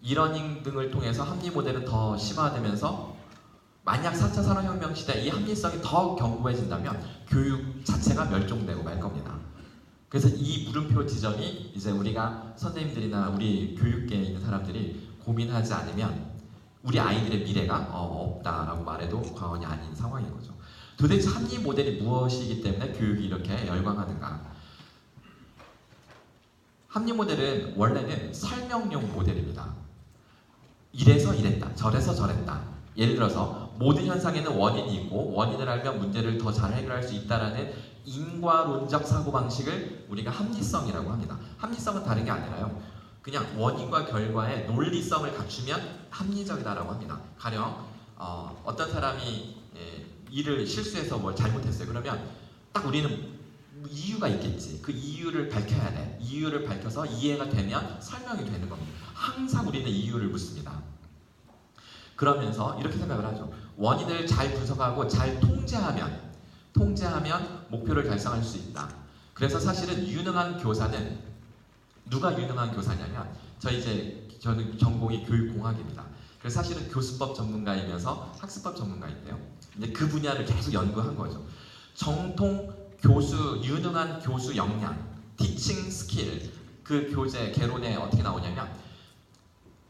이러닝 등을 통해서 합리 모델은 더 심화되면서 만약 4차 산업혁명 시대 이 합리성이 더 견고해진다면 교육 자체가 멸종되고 말 겁니다. 그래서 이 물음표 지점이 이제 우리가 선생님들이나 우리 교육계에 있는 사람들이 고민하지 않으면 우리 아이들의 미래가 없다라고 말해도 과언이 아닌 상황인 거죠. 도대체 합리 모델이 무엇이기 때문에 교육이 이렇게 열광하는가? 합리 모델은 원래는 설명용 모델입니다. 이래서 이랬다, 저래서 저랬다. 예를 들어서 모든 현상에는 원인이 있고 원인을 알면 문제를 더 잘 해결할 수 있다라는 인과론적 사고방식을 우리가 합리성이라고 합니다. 합리성은 다른 게 아니라요. 그냥 원인과 결과의 논리성을 갖추면 합리적이다라고 합니다. 가령 어떤 사람이 일을 실수해서 뭘 잘못했어요. 그러면 딱 우리는 이유가 있겠지. 그 이유를 밝혀야 돼. 이유를 밝혀서 이해가 되면 설명이 되는 겁니다. 항상 우리는 이유를 묻습니다. 그러면서 이렇게 생각을 하죠. 원인을 잘 분석하고 잘 통제하면 목표를 달성할 수 있다. 그래서 사실은 유능한 교사는 누가 유능한 교사냐면 저는 전공이 교육공학입니다. 그래서 사실은 교수법 전문가이면서 학습법 전문가인데요. 근데 그 분야를 계속 연구한 거죠. 정통 교수, 유능한 교수 역량, 티칭 스킬, 그 교재 개론에 어떻게 나오냐면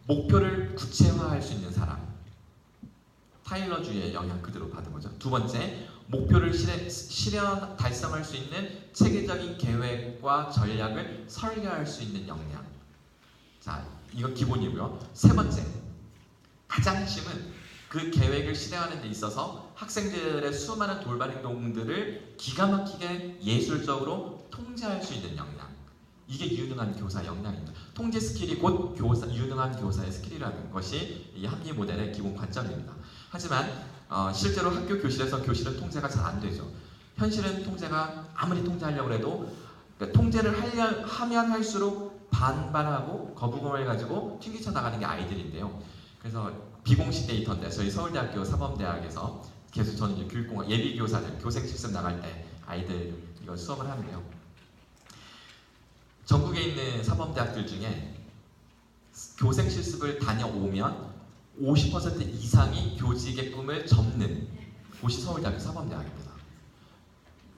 목표를 구체화할 수 있는 사람, 타일러주의의 영향 그대로 받은 거죠. 두 번째, 목표를 실현 달성할 수 있는 체계적인 계획과 전략을 설계할 수 있는 역량. 자, 이거 기본이고요. 세 번째, 가장 핵심은 그 계획을 실행하는 데 있어서 학생들의 수많은 돌발 행동들을 기가 막히게 예술적으로 통제할 수 있는 역량. 이게 유능한 교사 역량입니다. 통제 스킬이 곧 유능한 교사의 스킬이라는 것이 이 합리 모델의 기본 관점입니다. 하지만 실제로 학교 교실은 통제가 잘 안 되죠. 현실은 통제가 아무리 통제하려고 해도 그러니까 통제를 하면 할수록 반발하고 거부감을 가지고 튕기쳐 나가는 게 아이들인데요. 그래서 비공식 데이터인데 저희 서울대학교 사범대학에서 계속 저는 이제 교육공학 예비교사들 교생 실습 나갈 때 아이들 이거 수업을 하는데요. 전국에 있는 사범대학들 중에 교생 실습을 다녀오면 50% 이상이 교직의 꿈을 접는 곳이 서울대학교 사범대학입니다.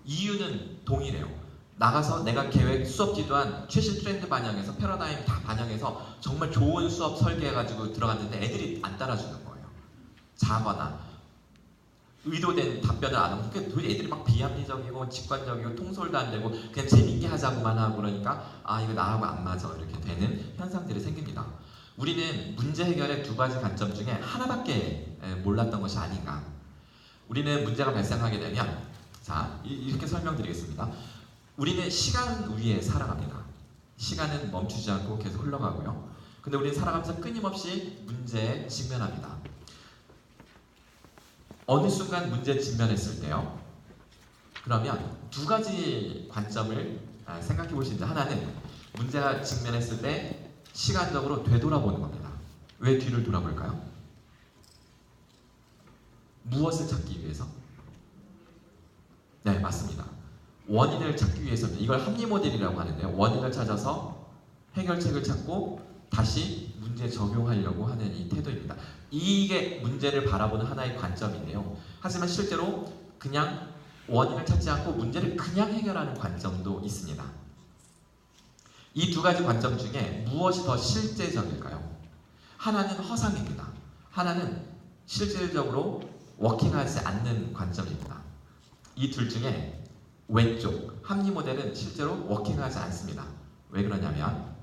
이유는 동일해요. 나가서 내가 계획 수업 지도한 최신 트렌드 반영해서 패러다임 다 반영해서 정말 좋은 수업 설계해가지고 들어갔는데 애들이 안 따라주는 거예요. 자거나 의도된 답변을 안 하고 도대체 애들이 막 비합리적이고 직관적이고 통솔도 안 되고 그냥 재밌게 하자고만 하고 그러니까 아 이거 나하고 안 맞아 이렇게 되는 현상들이 생깁니다. 우리는 문제 해결의 두 가지 관점 중에 하나밖에 몰랐던 것이 아닌가. 우리는 문제가 발생하게 되면 자 이렇게 설명드리겠습니다. 우리는 시간 위에 살아갑니다. 시간은 멈추지 않고 계속 흘러가고요. 근데 우리는 살아가면서 끊임없이 문제에 직면합니다. 어느 순간 문제에 직면했을 때요. 그러면 두 가지 관점을 생각해 볼 수 있는데 하나는 문제가 직면했을 때 시간적으로 되돌아보는 겁니다. 왜 뒤를 돌아볼까요? 무엇을 찾기 위해서? 네, 맞습니다. 원인을 찾기 위해서입니다. 이걸 합리 모델이라고 하는데요. 원인을 찾아서 해결책을 찾고 다시 문제에 적용하려고 하는 이 태도입니다. 이게 문제를 바라보는 하나의 관점인데요. 하지만 실제로 그냥 원인을 찾지 않고 문제를 그냥 해결하는 관점도 있습니다. 이 두 가지 관점 중에 무엇이 더 실제적일까요? 하나는 허상입니다. 하나는 실질적으로 워킹하지 않는 관점입니다. 이 둘 중에 왼쪽 합리 모델은 실제로 워킹하지 않습니다. 왜 그러냐면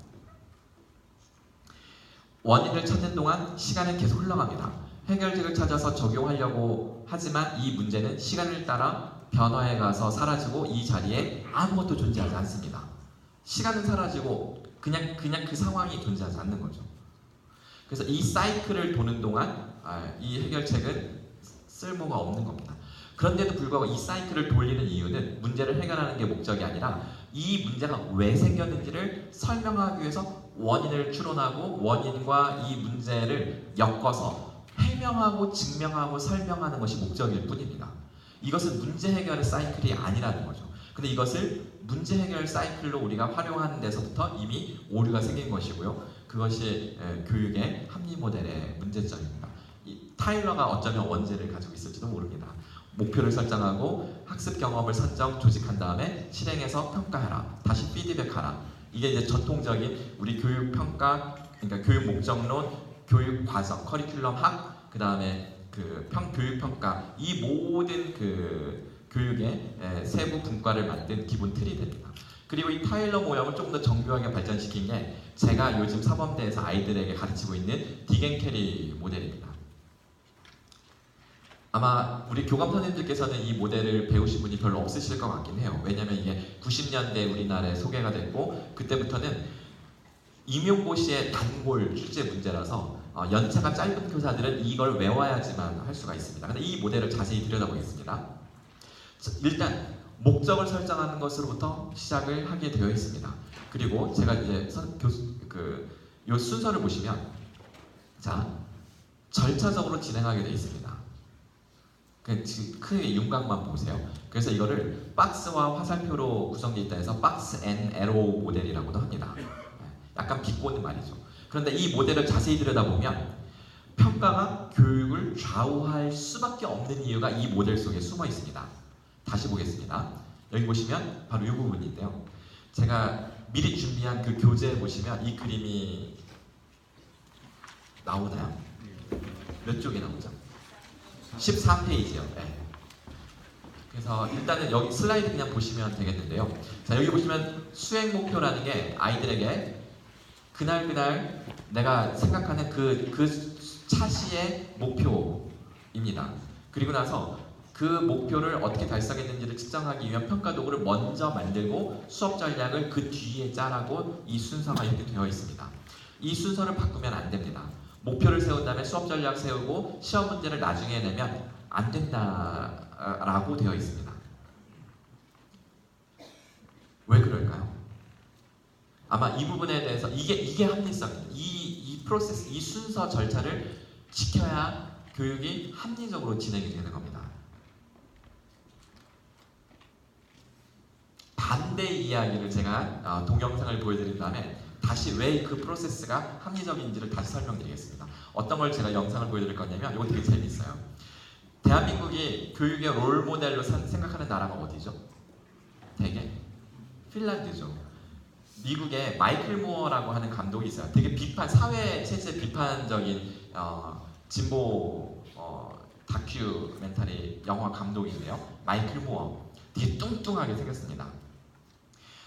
원인을 찾는 동안 시간은 계속 흘러갑니다. 해결책을 찾아서 적용하려고 하지만 이 문제는 시간을 따라 변화해 가서 사라지고 이 자리에 아무것도 존재하지 않습니다. 시간은 사라지고 그냥 그 상황이 존재하지 않는 거죠. 그래서 이 사이클을 도는 동안 이 해결책은 쓸모가 없는 겁니다. 그런데도 불구하고 이 사이클을 돌리는 이유는 문제를 해결하는 게 목적이 아니라 이 문제가 왜 생겼는지를 설명하기 위해서 원인을 추론하고 원인과 이 문제를 엮어서 해명하고 증명하고 설명하는 것이 목적일 뿐입니다. 이것은 문제 해결의 사이클이 아니라는 거죠. 근데 이것을 문제 해결 사이클로 우리가 활용하는 데서부터 이미 오류가 생긴 것이고요. 그것이 교육의 합리 모델의 문제점입니다. 타일러가 어쩌면 원죄를 가지고 있을지도 모릅니다. 목표를 설정하고 학습 경험을 선정, 조직한 다음에 실행해서 평가해라. 다시 피드백하라. 이게 이제 전통적인 우리 교육 평가, 그러니까 교육 목적론, 교육 과정, 커리큘럼 학, 그 다음에 교육 평가 이 모든 교육의 세부 분과를 만든 기본 틀이 됩니다. 그리고 이 타일러 모형을 조금 더 정교하게 발전시킨 게 제가 요즘 사범대에서 아이들에게 가르치고 있는 딕앤캐리 모델입니다. 아마 우리 교감 선생님들께서는 이 모델을 배우신 분이 별로 없으실 것 같긴 해요. 왜냐하면 이게 90년대 우리나라에 소개가 됐고 그때부터는 임용고시의 단골 출제 문제라서 연차가 짧은 교사들은 이걸 외워야지만 할 수가 있습니다. 근데 이 모델을 자세히 들여다보겠습니다. 일단 목적을 설정하는 것으로부터 시작을 하게 되어 있습니다. 그리고 제가 이제 요 순서를 보시면 자 절차적으로 진행하게 되어 있습니다. 크게 윤곽만 보세요. 그래서 이거를 박스와 화살표로 구성되어 있다 해서 박스 앤 에로 모델이라고도 합니다. 약간 비꼬는 말이죠. 그런데 이 모델을 자세히 들여다보면 평가가 교육을 좌우할 수밖에 없는 이유가 이 모델 속에 숨어 있습니다. 다시 보겠습니다. 여기 보시면 바로 이 부분인데요. 제가 미리 준비한 그 교재에 보시면 이 그림이 나오나요? 몇 쪽에 나오죠? 14페이지요. 네. 그래서 일단은 여기 슬라이드 그냥 보시면 되겠는데요. 자, 여기 보시면 수행 목표라는 게 아이들에게 그날 내가 생각하는 그 차시의 목표입니다. 그리고 나서 그 목표를 어떻게 달성했는지를 측정하기 위한 평가 도구를 먼저 만들고 수업 전략을 그 뒤에 짜라고 이 순서가 이렇게 되어 있습니다. 이 순서를 바꾸면 안 됩니다. 목표를 세운 다음에 수업 전략 세우고 시험 문제를 나중에 내면 안 된다라고 되어 있습니다. 왜 그럴까요? 아마 이 부분에 대해서 이게 합리성입니다. 이 프로세스, 이 순서 절차를 지켜야 교육이 합리적으로 진행이 되는 겁니다. 반대 이야기를 제가 동영상을 보여드린 다음에 다시 왜 그 프로세스가 합리적인지를 다시 설명드리겠습니다. 어떤 걸 제가 영상을 보여드릴 거냐면 이거 되게 재밌어요. 대한민국이 교육의 롤 모델로 생각하는 나라가 어디죠? 되게 핀란드죠. 미국에 마이클 무어라고 하는 감독이 있어요. 되게 사회 체제 비판적인 진보 다큐멘터리 영화 감독인데요. 마이클 무어. 되게 뚱뚱하게 생겼습니다.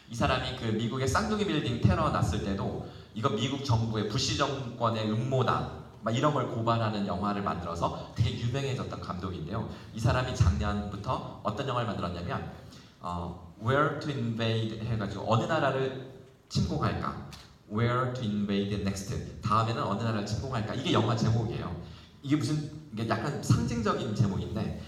이 사람이 그 미국의 쌍둥이 빌딩 테러 났을 때도 이거 미국 정부의 부시 정권의 음모다 막 이런 걸 고발하는 영화를 만들어서 되게 유명해졌던 감독인데요. 이 사람이 작년부터 어떤 영화를 만들었냐면 Where to Invade 해가지고 어느 나라를 침공할까? Where to Invade Next. 다음에는 어느 나라를 침공할까? 이게 영화 제목이에요. 이게 이게 약간 상징적인 제목인데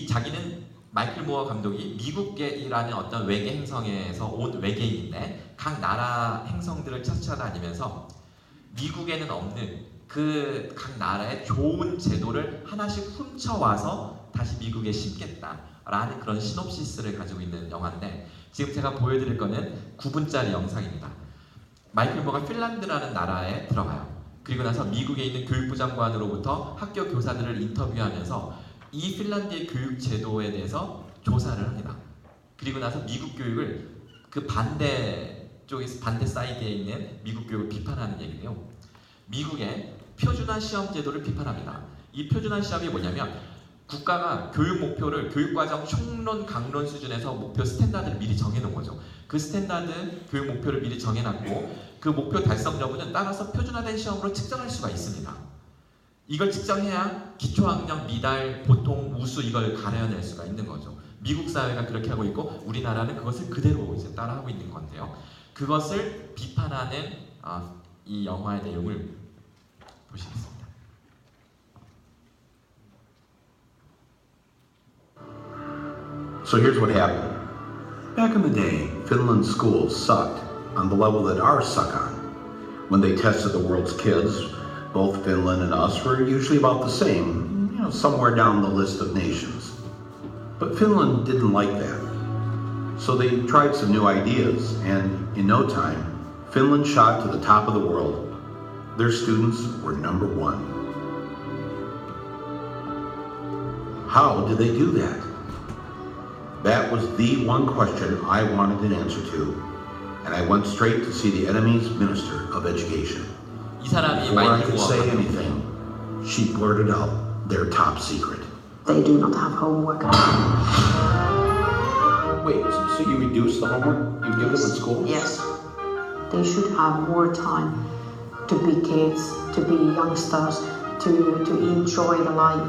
자기는 마이클 무어 감독이 미국계라는 어떤 외계 행성에서 온 외계인인데 각 나라 행성들을 찾아다니면서 미국에는 없는 그 각 나라의 좋은 제도를 하나씩 훔쳐와서 다시 미국에 심겠다라는 그런 시놉시스를 가지고 있는 영화인데 지금 제가 보여드릴 거는 9분짜리 영상입니다. 마이클 무어가 핀란드라는 나라에 들어가요. 그리고 나서 미국에 있는 교육부 장관으로부터 학교 교사들을 인터뷰하면서 이 핀란드의 교육 제도에 대해서 조사를 합니다. 그리고 나서 미국 교육을 그 반대 사이드에 있는 미국 교육을 비판하는 얘기인데요. 미국의 표준화 시험 제도를 비판합니다. 이 표준화 시험이 뭐냐면 국가가 교육 목표를 교육과정 총론 강론 수준에서 목표 스탠다드를 미리 정해놓은 거죠. 그 스탠다드 교육 목표를 미리 정해놨고 그 목표 달성 여부는 따라서 표준화된 시험으로 측정할 수가 있습니다. 이걸 측정해야 기초학력, 미달, 보통, 우수 이걸 가려낼 수가 있는 거죠. 미국 사회가 그렇게 하고 있고 우리나라는 그것을 그대로 이제 따라하고 있는 건데요. 그것을 비판하는 이 영화의 내용을 보시겠습니다. So here's what happened. Back in the day, Finland's schools sucked on the level that ours suck on. When they tested the world's kids, both Finland and us were usually about the same, somewhere down the list of nations. But Finland didn't like that. So they tried some new ideas, and in no time, Finland shot to the top of the world. Their students were number one. How did they do that? That was the one question I wanted an answer to, and I went straight to see the enemy's Minister of Education. Before I could say anything, she blurted out their top secret. They do not have homework. Wait, so you reduced the homework you give them in school? Yes. They should have more time to be kids, to be youngsters, to enjoy the life.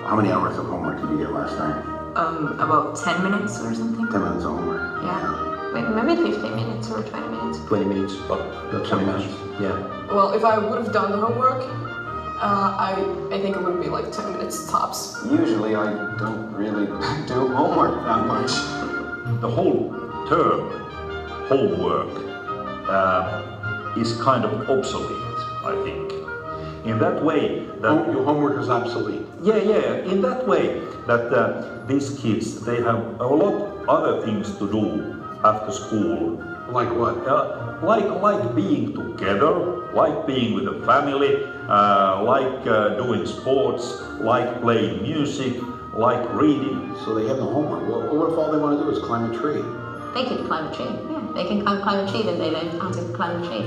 How many hours of homework did you get last night? About 10 minutes or something. 10 minutes of homework. Yeah. Maybe 15 minutes or 20 minutes. 20 minutes, about 20 minutes. Yeah. Well, if I would have done the homework, I think it would be like 10 minutes tops. Usually I don't really do homework that much. The whole term, homework, is kind of obsolete, I think. In that way that... your homework is obsolete? Yeah, in that way that these kids, they have a lot other things to do after school. Like what? Like being together, like being with the family, like doing sports, like playing music, like reading. So they have no homework. What if all they want to do is climb a tree? They could climb a tree, yeah. They can climb a tree, then they learn how to climb a tree.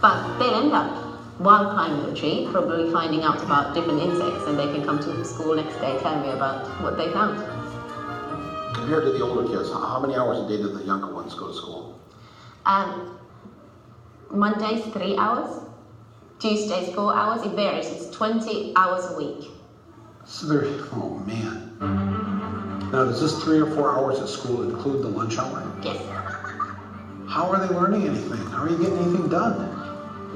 But they'll end up, while climbing the tree, probably finding out about different insects, and they can come to school next day and tell me about what they found. Compared to the older kids, how many hours a day did the younger ones go to school? Mondays 3 hours, Tuesdays 4 hours. It varies. It's 20 hours a week. So they're, oh man. Now, does this 3 or 4 hours at school include the lunch hour? Yes. How are they learning anything? How are you getting anything done?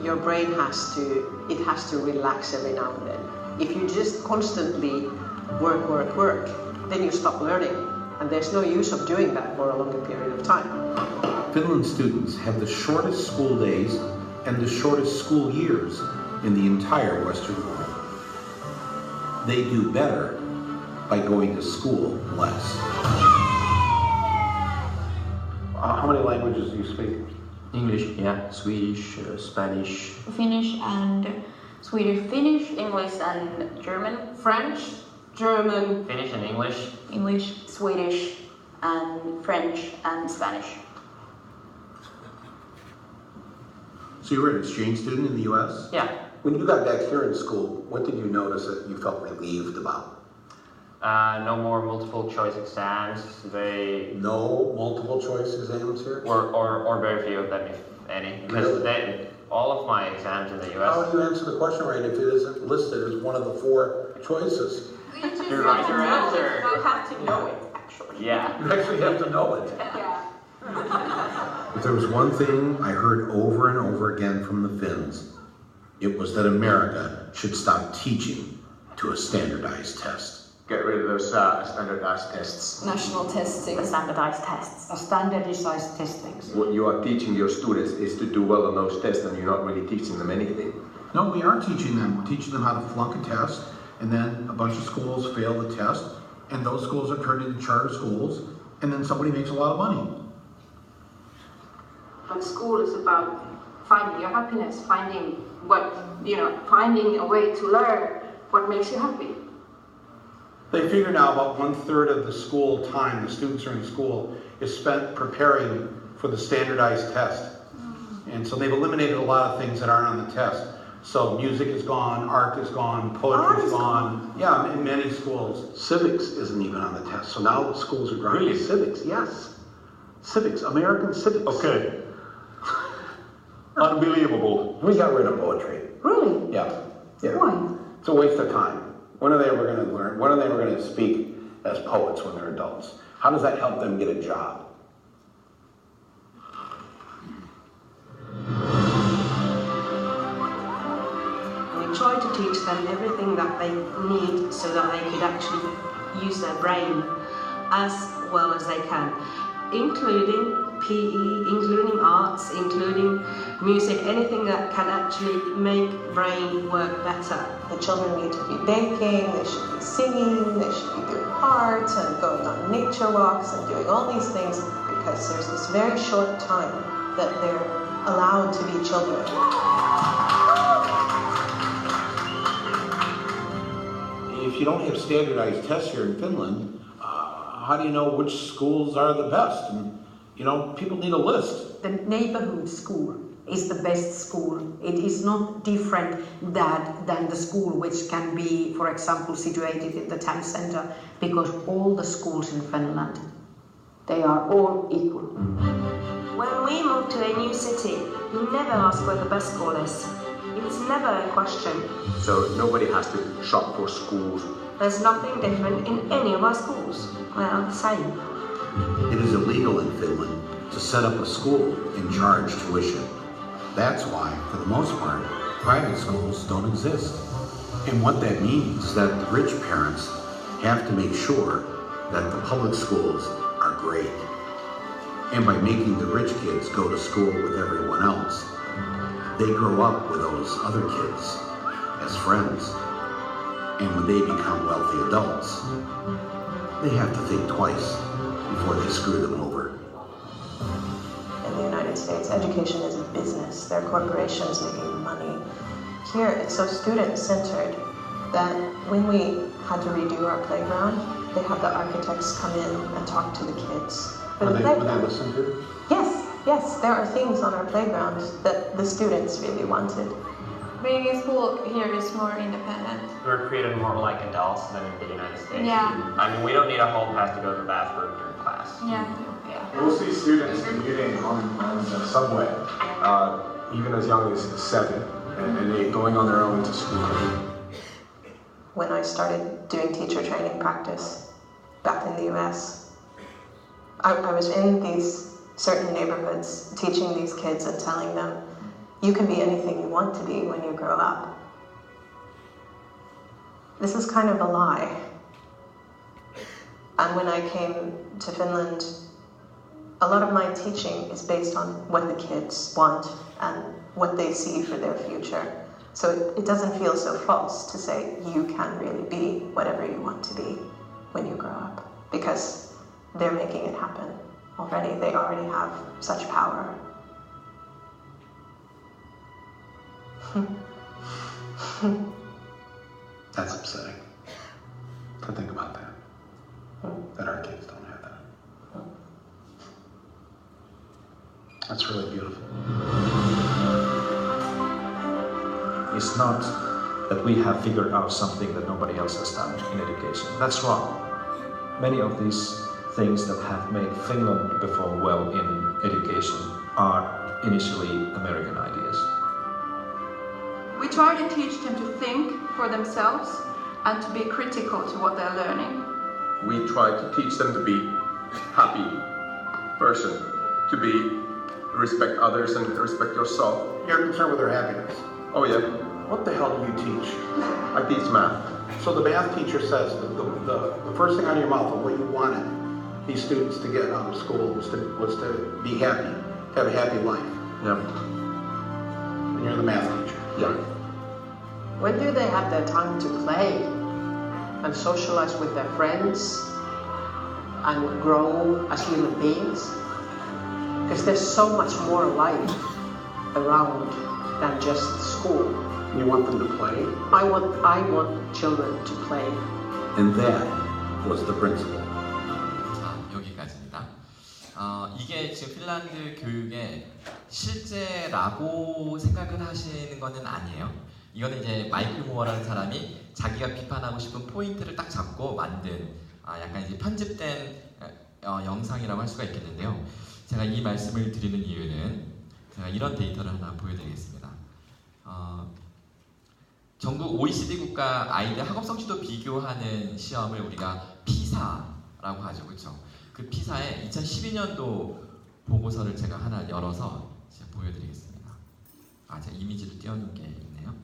Your brain has to relax every now and then. If you just constantly work, then you stop learning. And there's no use of doing that for a longer period of time. Finland students have the shortest school days and the shortest school years in the entire Western world. They do better by going to school less. How many languages do you speak? English, yeah. Swedish, Spanish. Finnish and Swedish. Finnish, English and German. French, German. Finnish and English. English. Swedish and French and Spanish. So you were an exchange student in the U.S.? Yeah. When you got back here in school, what did you notice that you felt relieved about? No more multiple choice exams. No multiple choice exams here? Or very few of them, if any. Because all of my exams in the US. How do you answer the question right if it isn't listed as one of the 4 choices? You write your answer. You have to know it, actually. Yeah. You actually have to know it. Yeah. If there was one thing I heard over and over again from the Finns, it was that America should stop teaching to a standardized test. Get rid of those standardized tests. National testing. Standardized tests. Standardized testings. What you are teaching your students is to do well on those tests, and you're not really teaching them anything. No, we are teaching them. We're teaching them how to flunk a test, and then a bunch of schools fail the test, and those schools are turned into charter schools, and then somebody makes a lot of money. But school is about finding your happiness, finding finding a way to learn what makes you happy. They figure now about 1/3 of the school time, the students are in school, is spent preparing for the standardized test. And so they've eliminated a lot of things that aren't on the test. So music is gone, art is gone, poetry is gone. Yeah, in many schools. Civics isn't even on the test. So now the schools are dropping civics. Yes. Civics, American civics. Okay. Unbelievable. We got rid of poetry. Really? Yeah. Why? It's a waste of time. When are they ever going to learn? When are they ever going to speak as poets when they're adults? How does that help them get a job? We try to teach them everything that they need so that they could actually use their brain as well as they can, including PE, including arts, including music, anything that can actually make brain work better. The children need to be baking, they should be singing, they should be doing art and going on nature walks and doing all these things because there's this very short time that they're allowed to be children. If you don't have standardized tests here in Finland, how do you know which schools are the best? And, people need a list. The neighborhood school is the best school. It is not different than the school which can be, for example, situated in the town center, because all the schools in Finland, they are all equal. When we move to a new city, we never ask where the best school is. It's never a question. So nobody has to shop for schools. There's nothing different in any of our schools. We're the same. It is illegal in Finland to set up a school and charge tuition. That's why, for the most part, private schools don't exist. And what that means is that the rich parents have to make sure that the public schools are great. And by making the rich kids go to school with everyone else, they grow up with those other kids as friends. And when they become wealthy adults, they have to think twice before they screw them over. In the United States, education is a business. There are corporations making money. Here, it's so student-centered that when we had to redo our playground, they have the architects come in and talk to the kids. Would they listen to? Yes, there are things on our playground that the students really wanted. Being in school here is more independent. We're treated more like adults than in the United States. Yeah. I mean, we don't need a hall pass to go to the bathroom during class. Yeah. We'll see students commuting on the subway, even as young as 7, and they going on their own to school. When I started doing teacher training practice back in the US, I was in these certain neighborhoods teaching these kids and telling them, you can be anything you want to be when you grow up. This is kind of a lie. And when I came to Finland, a lot of my teaching is based on what the kids want and what they see for their future. So it doesn't feel so false to say you can really be whatever you want to be when you grow up, because they're making it happen already. They already have such power. That's upsetting to think about that. That our kids don't have that. That's really beautiful. It's not that we have figured out something that nobody else has done in education. That's wrong. Many of these things that have made Finland perform well in education are initially American ideas. We try to teach them to think for themselves and to be critical to what they're learning. We try to teach them to be happy person, to be respect others and respect yourself. You're concerned with their happiness. Oh yeah, What the hell do you teach? I teach math. So the math teacher says that the first thing out of your mouth of what you wanted these students to get out of school was to be happy, have a happy life. Yeah. And you're the math teacher. Yeah. When do they have their time to play and socialize with their friends and grow as human beings? Because there's so much more life around than just school. You want them to play? I want children to play. And that was the principle. 자, 여기까지입니다. 이게 지금 핀란드 교육의 실제라고 생각을 하시는 거는 아니에요. 이거는 이제 마이클 모어라는 사람이 자기가 비판하고 싶은 포인트를 딱 잡고 만든 약간 이제 편집된 영상이라고 할 수가 있겠는데요. 제가 이 말씀을 드리는 이유는 제가 이런 데이터를 하나 보여드리겠습니다. 전국 OECD 국가 아이들 학업 성취도 비교하는 시험을 우리가 피사라고 하죠, 그렇죠? 그 피사의 2012년도 보고서를 제가 하나 열어서 제가 보여드리겠습니다. 제가 이미지를 띄워놓은 게 있네요.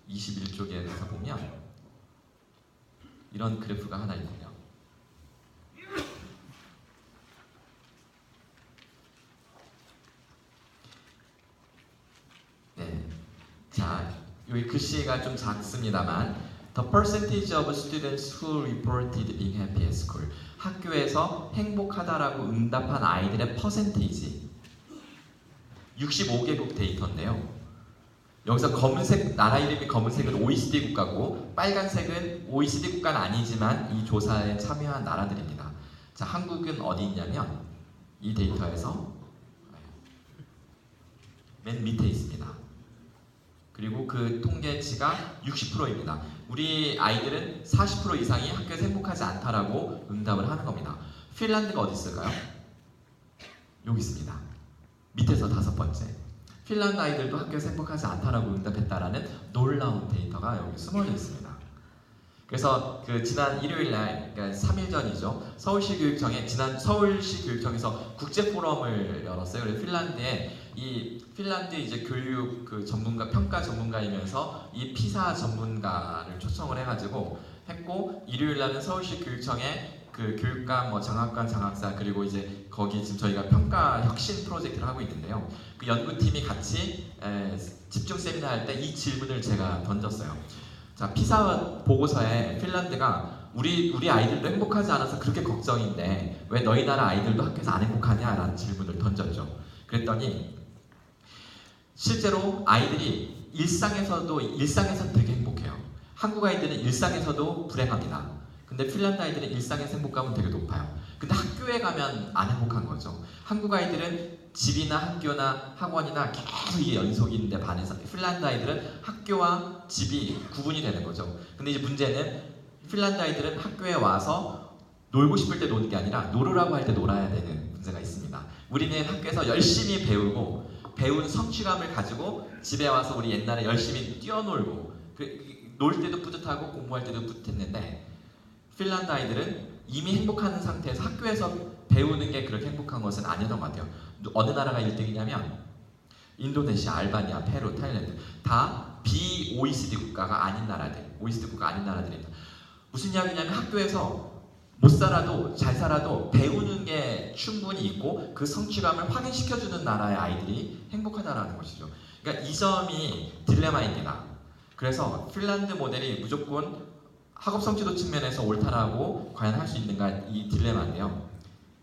21쪽에서 보면 이런 그래프가 하나 있네요. 네, 자, 여기 글씨가 좀 작습니다만 The percentage of students who reported being happy at school. 학교에서 행복하다라고 응답한 아이들의 퍼센테이지 65개국 데이터인데요. 여기서 검은색, 나라 이름이 검은색은 OECD 국가고 빨간색은 OECD 국가는 아니지만 이 조사에 참여한 나라들입니다. 자, 한국은 어디 있냐면 이 데이터에서 맨 밑에 있습니다. 그리고 그 통계치가 60%입니다. 우리 아이들은 40% 이상이 학교에서 행복하지 않다라고 응답을 하는 겁니다. 핀란드가 어디 있을까요? 여기 있습니다. 밑에서 5번째. 핀란드 아이들도 학교에서 행복하지 않다라고 응답했다라는 놀라운 데이터가 여기 숨어져 있습니다. 그래서 그 지난 일요일 날, 그러니까 3일 전이죠. 서울시 교육청에서 국제 포럼을 열었어요. 그래서 이 핀란드 이제 교육 그 전문가, 평가 전문가이면서 이 피사 전문가를 초청을 해가지고 했고, 일요일 날은 서울시 교육청에 그 교육감, 장학관, 장학사, 그리고 이제 거기 지금 저희가 평가 혁신 프로젝트를 하고 있는데요. 그 연구팀이 같이 집중 세미나 할 때 이 질문을 제가 던졌어요. 자, 피사 보고서에 핀란드가 우리 아이들도 행복하지 않아서 그렇게 걱정인데 왜 너희 나라 아이들도 학교에서 안 행복하냐라는 질문을 던졌죠. 그랬더니 실제로 아이들이 일상에서도 되게 행복해요. 한국 아이들은 일상에서도 불행합니다. 근데 핀란드 아이들은 일상에서 행복감은 되게 높아요. 근데 학교에 가면 안 행복한 거죠. 한국 아이들은 집이나 학교나 학원이나 계속 이게 연속인데 반해서 핀란드 아이들은 학교와 집이 구분이 되는 거죠. 근데 이제 문제는 핀란드 아이들은 학교에 와서 놀고 싶을 때 노는 게 아니라 놀으라고 할 때 놀아야 되는 문제가 있습니다. 우리는 학교에서 열심히 배우고 배운 성취감을 가지고 집에 와서 우리 옛날에 열심히 뛰어놀고 놀 때도 뿌듯하고 공부할 때도 뿌듯했는데 핀란드 아이들은 이미 행복한 상태에서 학교에서 배우는 게 그렇게 행복한 것은 아니었던 것 같아요. 어느 나라가 1등이냐면 인도네시아, 알바니아, 페루, 타일랜드 다 비-OECD 국가가 아닌 나라들, OECD 국가 아닌 나라들입니다. 무슨 이야기냐면 학교에서 못 살아도 잘 살아도 배우는 게 충분히 있고 그 성취감을 확인시켜주는 나라의 아이들이 행복하다라는 것이죠. 그러니까 이 점이 딜레마입니다. 그래서 핀란드 모델이 무조건 학업 성취도 측면에서 옳다라고 과연 할 수 있는가 이 딜레마인데요.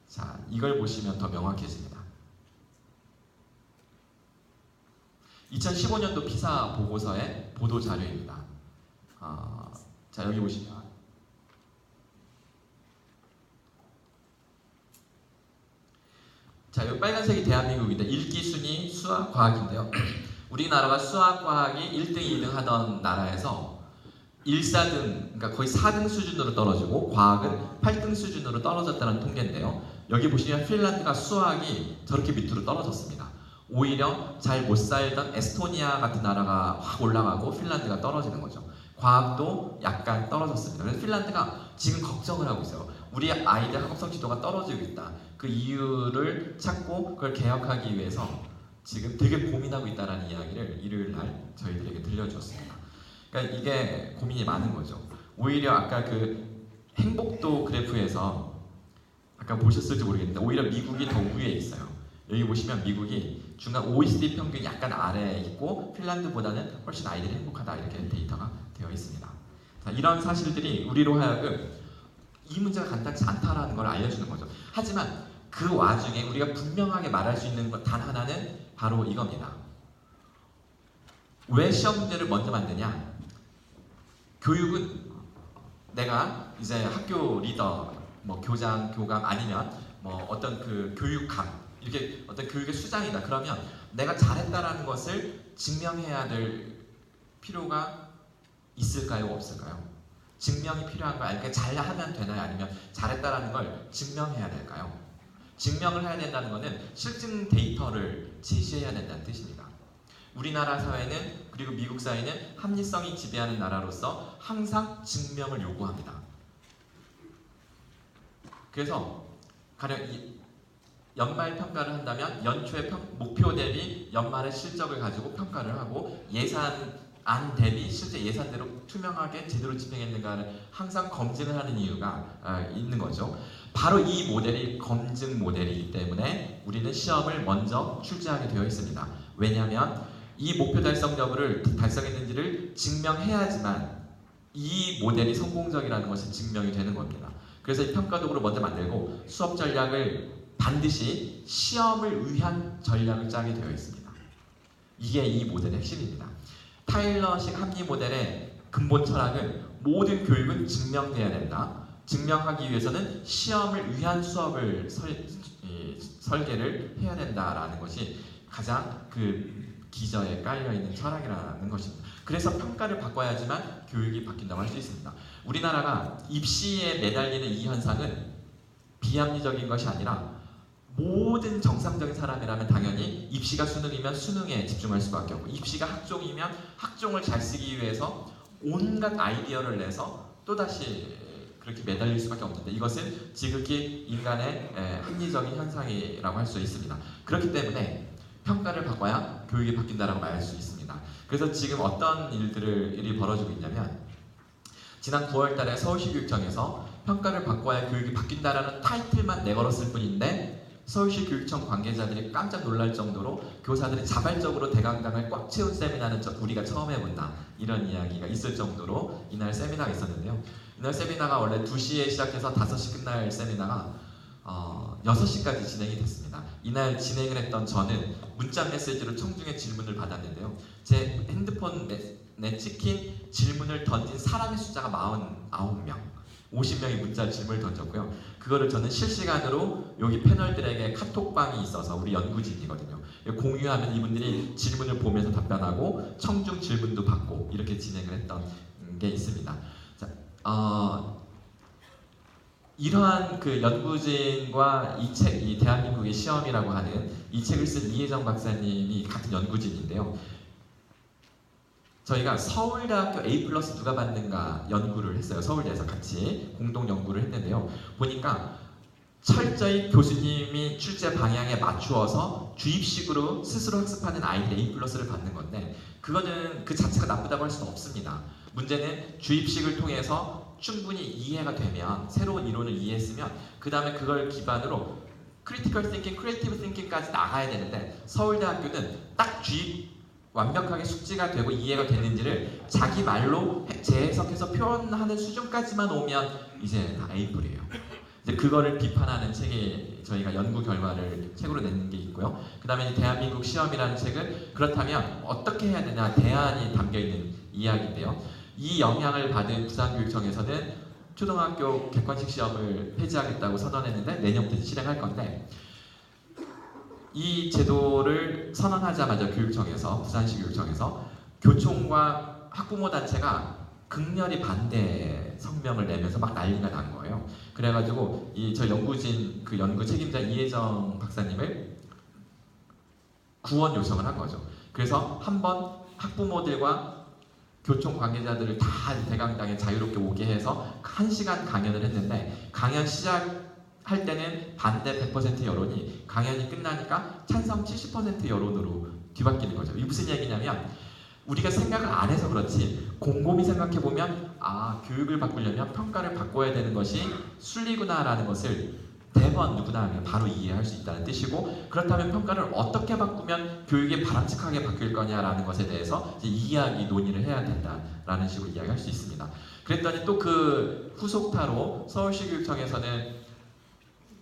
자, 이걸 보시면 더 명확해집니다. 2015년도 피사 보고서의 보도 자료입니다. 자, 여기 보시면 자, 여기 빨간색이 대한민국인데 읽기 순위 수학, 과학인데요. 우리나라가 수학, 과학이 1등, 2등 하던 나라에서 1, 4등, 그러니까 거의 4등 수준으로 떨어지고 과학은 8등 수준으로 떨어졌다는 통계인데요. 여기 보시면 핀란드가 수학이 저렇게 밑으로 떨어졌습니다. 오히려 잘 못 살던 에스토니아 같은 나라가 확 올라가고 핀란드가 떨어지는 거죠. 과학도 약간 떨어졌습니다. 그래서 핀란드가 지금 걱정을 하고 있어요. 우리 아이들 학업성 지도가 떨어지고 있다. 그 이유를 찾고 그걸 개혁하기 위해서 지금 되게 고민하고 있다는 이야기를 일요일 날 저희들에게 들려주었습니다. 그러니까 이게 고민이 많은 거죠. 오히려 아까 그 행복도 그래프에서 아까 보셨을지 모르겠는데 오히려 미국이 더 위에 있어요. 여기 보시면 미국이 중간 OECD 평균 약간 아래에 있고 핀란드보다는 훨씬 아이들이 행복하다 이렇게 데이터가 되어 있습니다. 자, 이런 사실들이 우리로 하여금 이 문제가 간단치 않다라는 걸 알려주는 거죠. 하지만 그 와중에 우리가 분명하게 말할 수 있는 것 단 하나는 바로 이겁니다. 왜 시험 문제를 먼저 만드냐? 교육은 내가 이제 학교 리더, 뭐 교장, 교감 아니면 뭐 어떤 그 교육감 이렇게 어떤 교육의 수장이다. 그러면 내가 잘했다라는 것을 증명해야 될 필요가 있을까요? 없을까요? 증명이 필요한가요? 아니면 잘하면 되나요? 아니면 잘했다라는 걸 증명해야 될까요? 증명을 해야 된다는 것은 실증 데이터를 제시해야 된다는 뜻입니다. 우리나라 사회는 그리고 미국 사회는 합리성이 지배하는 나라로서 항상 증명을 요구합니다. 그래서 가령 연말 평가를 한다면 연초의 목표 대비 연말의 실적을 가지고 평가를 하고 예산안 대비 실제 예산대로 투명하게 제대로 집행했는가를 항상 검증을 하는 이유가 있는 거죠. 바로 이 모델이 검증 모델이기 때문에 우리는 시험을 먼저 출제하게 되어 있습니다. 왜냐하면 이 목표 달성 여부를 달성했는지를 증명해야지만 이 모델이 성공적이라는 것이 증명이 되는 겁니다. 그래서 이 평가 도구를 먼저 만들고 수업 전략을 반드시 시험을 위한 전략을 짜게 되어 있습니다. 이게 이 모델의 핵심입니다. 타일러식 합리 모델의 근본 철학은 모든 교육은 증명돼야 된다. 증명하기 위해서는 시험을 위한 수업을 설계를 해야 된다라는 것이 가장 그 기저에 깔려있는 철학이라는 것입니다. 그래서 평가를 바꿔야지만 교육이 바뀐다고 할 수 있습니다. 우리나라가 입시에 매달리는 이 현상은 비합리적인 것이 아니라 모든 정상적인 사람이라면 당연히 입시가 수능이면 수능에 집중할 수밖에 없고 입시가 학종이면 학종을 잘 쓰기 위해서 온갖 아이디어를 내서 또다시 그렇게 매달릴 수밖에 없는데 이것은 지극히 인간의 합리적인 현상이라고 할 수 있습니다. 그렇기 때문에 평가를 바꿔야 교육이 바뀐다라고 말할 수 있습니다. 그래서 지금 어떤 일이 벌어지고 있냐면 지난 9월 달에 서울시 교육청에서 평가를 바꿔야 교육이 바뀐다라는 타이틀만 내걸었을 뿐인데 서울시 교육청 관계자들이 깜짝 놀랄 정도로 교사들이 자발적으로 대강당을 꽉 채운 세미나는 우리가 처음 해본다 이런 이야기가 있을 정도로 이날 세미나가 있었는데요. 이날 세미나가 원래 2시에 시작해서 5시 끝날 세미나가 6시까지 진행이 됐습니다. 이날 진행을 했던 저는 문자 메시지로 청중의 질문을 받았는데요. 제 핸드폰에 찍힌 질문을 던진 사람의 숫자가 49명 50명이 문자 질문을 던졌고요. 그거를 저는 실시간으로 여기 패널들에게 카톡방이 있어서 우리 연구진이거든요. 공유하면 이분들이 질문을 보면서 답변하고 청중 질문도 받고 이렇게 진행을 했던 게 있습니다. 자, 이러한 그 연구진과 이 책, 이 대한민국의 시험이라고 하는 이 책을 쓴 이혜정 박사님이 같은 연구진인데요. 저희가 서울대학교 A+ 누가 받는가 연구를 했어요. 서울대에서 같이 공동 연구를 했는데요. 보니까 철저히 교수님이 출제 방향에 맞추어서 주입식으로 스스로 학습하는 아이들이 A+를 받는 건데 그거는 그 자체가 나쁘다고 할 수는 없습니다. 문제는 주입식을 통해서 충분히 이해가 되면 새로운 이론을 이해했으면 그 다음에 그걸 기반으로 크리티컬 띵킹, 크리에이티브 띵킹까지 나가야 되는데 서울대학교는 딱 주입 완벽하게 숙지가 되고 이해가 됐는지를 자기 말로 재해석해서 표현하는 수준까지만 오면 이제 다 A뿔이에요. 이제 그거를 비판하는 책이 저희가 연구 결과를 책으로 낸 게 있고요. 그 다음에 대한민국 시험이라는 책은 그렇다면 어떻게 해야 되냐 대안이 담겨있는 이야기인데요. 이 영향을 받은 부산교육청에서는 초등학교 객관식 시험을 폐지하겠다고 선언했는데 내년부터 실행할 건데 이 제도를 선언하자마자 교육청에서 부산시 교육청에서 교총과 학부모 단체가 극렬히 반대 성명을 내면서 막 난리가 난 거예요. 그래가지고 저 연구진 그 연구 책임자 이혜정 박사님을 구원 요청을 한 거죠. 그래서 한번 학부모들과 교총 관계자들을 다 대강당에 자유롭게 오게 해서 1시간 강연을 했는데 강연 시작할 때는 반대 100% 여론이 강연이 끝나니까 찬성 70% 여론으로 뒤바뀌는 거죠. 이게 무슨 얘기냐면 우리가 생각을 안 해서 그렇지 곰곰이 생각해보면 아 교육을 바꾸려면 평가를 바꿔야 되는 것이 순리구나라는 것을 대번 누구나 하면 바로 이해할 수 있다는 뜻이고 그렇다면 평가를 어떻게 바꾸면 교육이 바람직하게 바뀔 거냐라는 것에 대해서 이제 이야기 논의를 해야 된다라는 식으로 이야기할 수 있습니다. 그랬더니 또 그 후속타로 서울시 교육청에서는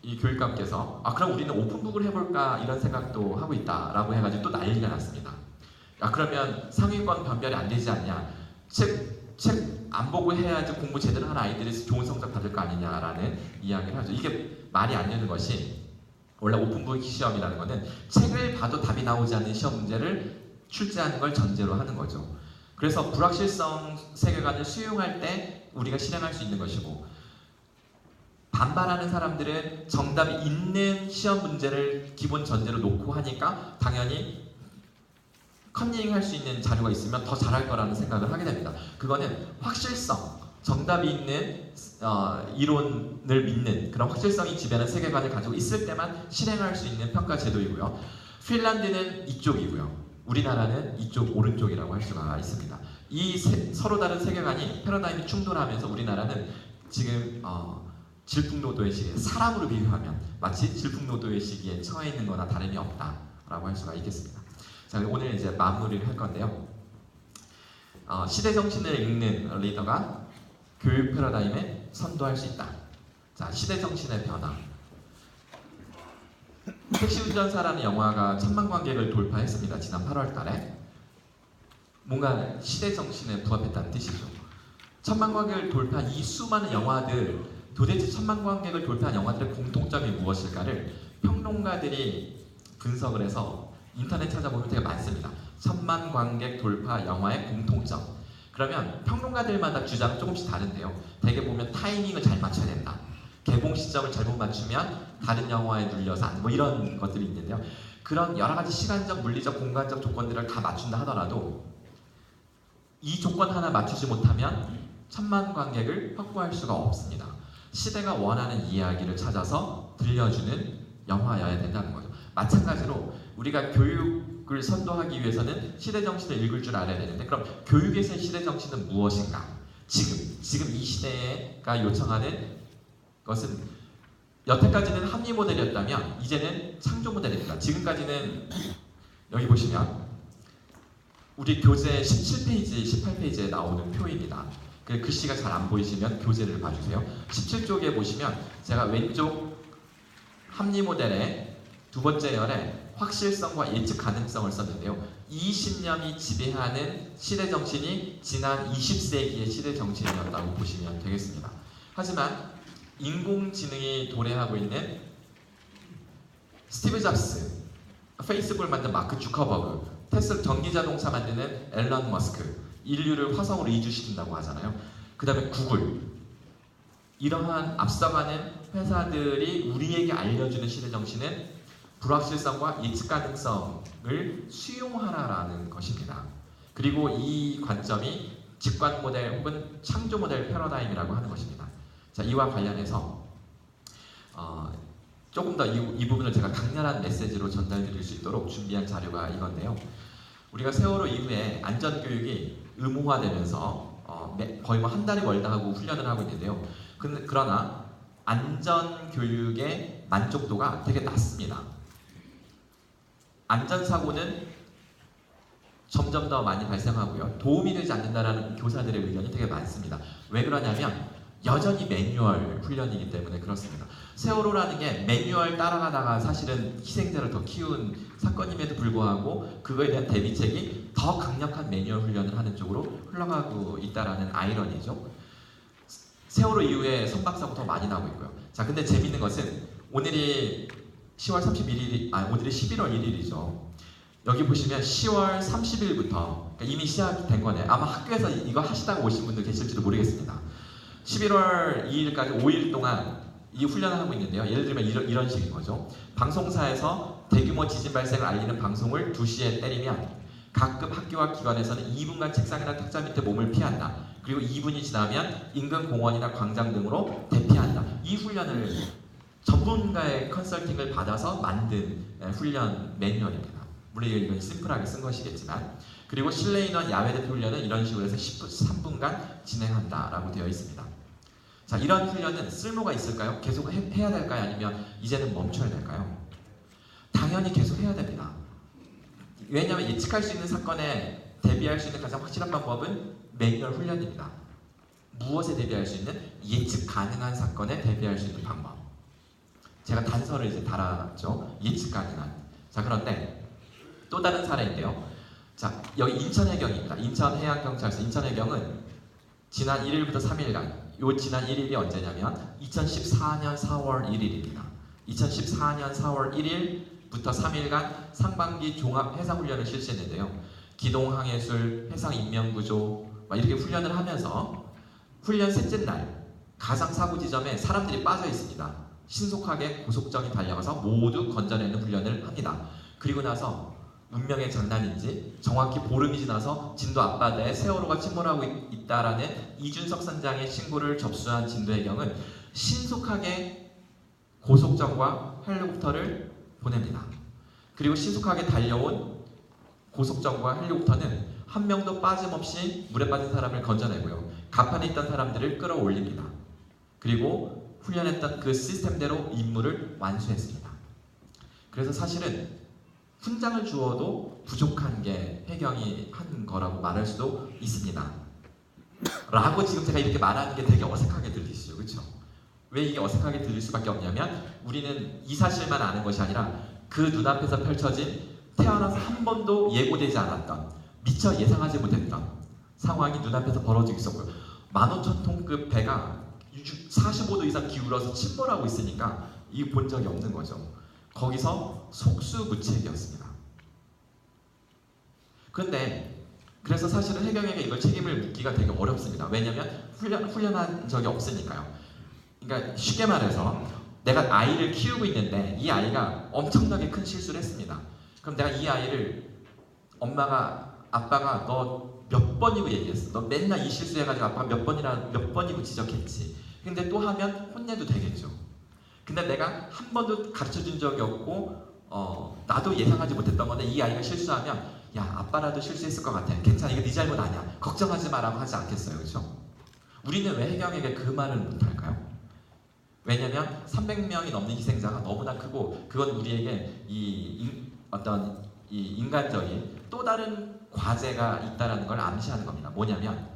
이 교육감께서 아 그럼 우리는 오픈북을 해볼까 이런 생각도 하고 있다라고 해가지고 또 난리가 났습니다. 아 그러면 상위권 변별이 안 되지 않냐? 책 안 보고 해야지 공부 제대로 하는 아이들이 좋은 성적 받을 거 아니냐라는 이야기를 하죠. 이게 말이 안 되는 것이 원래 오픈북 시험이라는 거는 책을 봐도 답이 나오지 않는 시험 문제를 출제하는 걸 전제로 하는 거죠. 그래서 불확실성 세계관을 수용할 때 우리가 실행할 수 있는 것이고 반발하는 사람들은 정답이 있는 시험 문제를 기본 전제로 놓고 하니까 당연히 컨닝할 수 있는 자료가 있으면 더 잘할 거라는 생각을 하게 됩니다. 그거는 확실성, 정답이 있는 이론을 믿는 그런 확실성이 지배하는 세계관을 가지고 있을 때만 실행할 수 있는 평가 제도이고요. 핀란드는 이쪽이고요. 우리나라는 이쪽 오른쪽이라고 할 수가 있습니다. 이 서로 다른 세계관이 패러다임이 충돌하면서 우리나라는 지금 질풍노도의 시기에 사람으로 비교하면 마치 질풍노도의 시기에 처해 있는 거나 다름이 없다라고 할 수가 있겠습니다. 자, 오늘 이제 마무리를 할 건데요. 시대 정신을 읽는 리더가 교육 패러다임에 선도할 수 있다. 자, 시대 정신의 변화. 택시운전사라는 영화가 1000만 관객을 돌파했습니다. 지난 8월 달에. 뭔가 시대 정신에 부합했다는 뜻이죠. 1000만 관객을 돌파한 이 수많은 영화들, 도대체 1000만 관객을 돌파한 영화들의 공통점이 무엇일까를 평론가들이 분석을 해서 인터넷 찾아보면 되게 많습니다. 1000만 관객 돌파 영화의 공통점. 그러면 평론가들마다 주장은 조금씩 다른데요. 대개 보면 타이밍을 잘 맞춰야 된다. 개봉 시점을 잘못 맞추면 다른 영화에 눌려서 안 뭐 이런 것들이 있는데요. 그런 여러 가지 시간적, 물리적, 공간적 조건들을 다 맞춘다 하더라도 이 조건 하나 맞추지 못하면 1000만 관객을 확보할 수가 없습니다. 시대가 원하는 이야기를 찾아서 들려주는 영화여야 된다는 거죠. 마찬가지로 우리가 교육을 선도하기 위해서는 시대 정신을 읽을 줄 알아야 되는데 그럼 교육에서의 시대 정신은 무엇인가? 지금 이 시대가 요청하는 것은 여태까지는 합리 모델이었다면 이제는 창조 모델입니다. 지금까지는 여기 보시면 우리 교재 17페이지, 18페이지에 나오는 표입니다. 그 글씨가 잘 안 보이시면 교재를 봐주세요. 17쪽에 보시면 제가 왼쪽 합리 모델의 두 번째 열에 확실성과 예측 가능성을 썼는데요. 이 신념이 지배하는 시대 정신이 지난 20세기의 시대 정신이었다고 보시면 되겠습니다. 하지만 인공지능이 도래하고 있는 스티브 잡스, 페이스북을 만든 마크 주커버그, 테슬라 전기자동차 만드는 앨런 머스크, 인류를 화성으로 이주시킨다고 하잖아요. 그 다음에 구글, 이러한 앞서가는 회사들이 우리에게 알려주는 시대 정신은 불확실성과 예측 가능성을 수용하라라는 것입니다. 그리고 이 관점이 직관 모델 혹은 창조 모델 패러다임이라고 하는 것입니다. 자, 이와 관련해서 조금 더 이 부분을 제가 강렬한 메시지로 전달드릴 수 있도록 준비한 자료가 이건데요. 우리가 세월호 이후에 안전교육이 의무화되면서 거의 뭐 한 달이 멀다 하고 훈련을 하고 있는데요. 그러나 안전교육의 만족도가 되게 낮습니다. 안전사고는 점점 더 많이 발생하고요. 도움이 되지 않는다라는 교사들의 의견이 되게 많습니다. 왜 그러냐면 여전히 매뉴얼 훈련이기 때문에 그렇습니다. 세월호라는 게 매뉴얼 따라가다가 사실은 희생자를 더 키운 사건임에도 불구하고 그거에 대한 대비책이 더 강력한 매뉴얼 훈련을 하는 쪽으로 흘러가고 있다라는 아이러니죠. 세월호 이후에 선박사고 더 많이 나오고 있고요. 자, 근데 재밌는 것은 오늘이 10월 31일이 오늘이 11월 1일이죠. 여기 보시면 10월 30일부터 그러니까 이미 시작된 거네. 아마 학교에서 이거 하시다가 오신 분들 계실지도 모르겠습니다. 11월 2일까지 5일 동안 이 훈련을 하고 있는데요. 예를 들면 이런 식인 거죠. 방송사에서 대규모 지진 발생을 알리는 방송을 2시에 때리면 각급 학교와 기관에서는 2분간 책상이나 탁자 밑에 몸을 피한다. 그리고 2분이 지나면 인근 공원이나 광장 등으로 대피한다. 이 훈련을 전문가의 컨설팅을 받아서 만든 훈련 매뉴얼입니다. 물론 이건 심플하게 쓴 것이겠지만, 그리고 실내 인원 야외 대피 훈련은 이런 식으로 해서 3분간 진행한다라고 되어 있습니다. 자, 이런 훈련은 쓸모가 있을까요? 계속 해야 될까요? 아니면 이제는 멈춰야 될까요? 당연히 계속 해야 됩니다. 왜냐하면 예측할 수 있는 사건에 대비할 수 있는 가장 확실한 방법은 매뉴얼 훈련입니다. 무엇에 대비할 수 있는? 예측 가능한 사건에 대비할 수 있는 방법. 제가 단서를 이제 달았죠. 예측 가능한. 자, 그런데 또 다른 사례인데요. 자, 여기 인천해경입니다. 인천해양경찰서 인천해경은 지난 1일부터 3일간, 요 지난 1일이 언제냐면 2014년 4월 1일입니다. 2014년 4월 1일부터 3일간 상반기 종합 해상훈련을 실시했는데요. 기동항해술, 해상인명구조 이렇게 훈련을 하면서 훈련 셋째 날 가상사고 지점에 사람들이 빠져 있습니다. 신속하게 고속정이 달려가서 모두 건져내는 훈련을 합니다. 그리고 나서 운명의 장난인지 정확히 보름이 지나서 진도 앞바다에 세월호가 침몰하고 있다라는 이준석 선장의 신고를 접수한 진도해경은 신속하게 고속정과 헬리콥터를 보냅니다. 그리고 신속하게 달려온 고속정과 헬리콥터는 한 명도 빠짐없이 물에 빠진 사람을 건져내고요. 갑판에 있던 사람들을 끌어올립니다. 그리고 훈련했던 그 시스템대로 임무를 완수했습니다. 그래서 사실은 훈장을 주어도 부족한 게 해경이 한 거라고 말할 수도 있습니다. 라고 지금 제가 이렇게 말하는 게 되게 어색하게 들리시죠, 그렇죠? 왜 이게 어색하게 들릴 수밖에 없냐면 우리는 이 사실만 아는 것이 아니라 그 눈앞에서 펼쳐진 태어나서 한 번도 예고되지 않았던, 미처 예상하지 못했던 상황이 눈앞에서 벌어지고 있었고요. 15,000톤급 배가 45도 이상 기울어서 침몰하고 있으니까 이거 본 적이 없는 거죠. 거기서 속수무책이었습니다. 그런데 그래서 사실은 해경에게 이걸 책임을 묻기가 되게 어렵습니다. 왜냐하면 훈련한 적이 없으니까요. 그러니까 쉽게 말해서 내가 아이를 키우고 있는데 이 아이가 엄청나게 큰 실수를 했습니다. 그럼 내가 이 아이를 아빠가 너 몇 번이고 얘기했어. 너 맨날 이 실수해가지고 아빠가 몇 번이고 지적했지. 근데 또 하면 혼내도 되겠죠. 근데 내가 한 번도 가르쳐준 적이 없고 나도 예상하지 못했던 건데 이 아이가 실수하면 야, 아빠라도 실수했을 것 같아. 괜찮아, 이거 네 잘못 아니야. 걱정하지 마라고 하지 않겠어요, 그렇죠? 우리는 왜 해경에게 그 말을 못할까요? 왜냐면 300명이 넘는 희생자가 너무나 크고 그건 우리에게 어떤 인간적인 또 다른 과제가 있다는 걸 암시하는 겁니다. 뭐냐면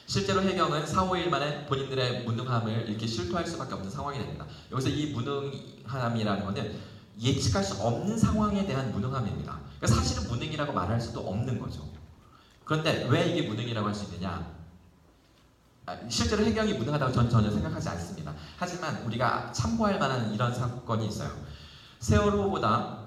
실제로 해경은 4, 5일 만에 본인들의 무능함을 이렇게 실토할 수밖에 없는 상황이 됩니다. 여기서 이 무능함이라는 것은 예측할 수 없는 상황에 대한 무능함입니다. 그러니까 사실은 무능이라고 말할 수도 없는 거죠. 그런데 왜 이게 무능이라고 할 수 있느냐? 실제로 해경이 무능하다고 저는 전혀 생각하지 않습니다. 하지만 우리가 참고할 만한 이런 사건이 있어요. 세월호보다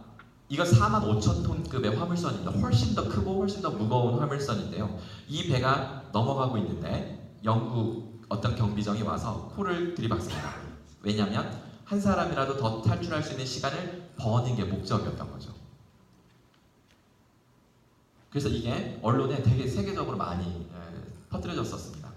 이거 45,000톤급의 화물선입니다. 훨씬 더 크고 훨씬 더 무거운 화물선인데요. 이 배가 넘어가고 있는데 영국 어떤 경비정이 와서 코를 들이박습니다. 왜냐하면 한 사람이라도 더 탈출할 수 있는 시간을 버는 게 목적이었던 거죠. 그래서 이게 언론에 되게 세계적으로 많이 퍼뜨려졌었습니다.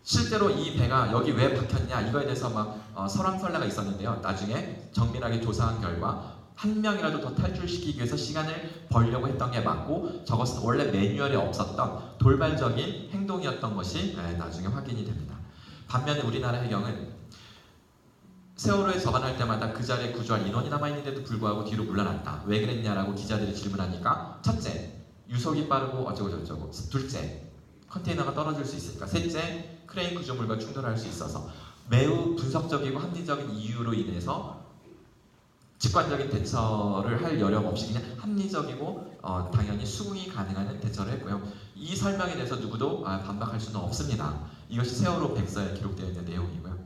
실제로 이 배가 여기 왜 박혔냐 이거에 대해서 막 설왕설래가 있었는데요. 나중에 정밀하게 조사한 결과 한 명이라도 더 탈출시키기 위해서 시간을 벌려고 했던 게 맞고 저것은 원래 매뉴얼에 없었던 돌발적인 행동이었던 것이 나중에 확인이 됩니다. 반면에 우리나라 해경은 세월호에 접안할 때마다 그 자리에 구조할 인원이 남아있는데도 불구하고 뒤로 물러났다. 왜 그랬냐라고 기자들이 질문하니까 첫째, 유속이 빠르고 어쩌고 저쩌고. 둘째, 컨테이너가 떨어질 수 있으니까. 셋째, 크레인 구조물과 충돌할 수 있어서. 매우 분석적이고 합리적인 이유로 인해서 직관적인 대처를 할 여력 없이 그냥 합리적이고 당연히 수긍이 가능한 대처를 했고요. 이 설명에 대해서 누구도 반박할 수는 없습니다. 이것이 세월호 백서에 기록되어 있는 내용이고요.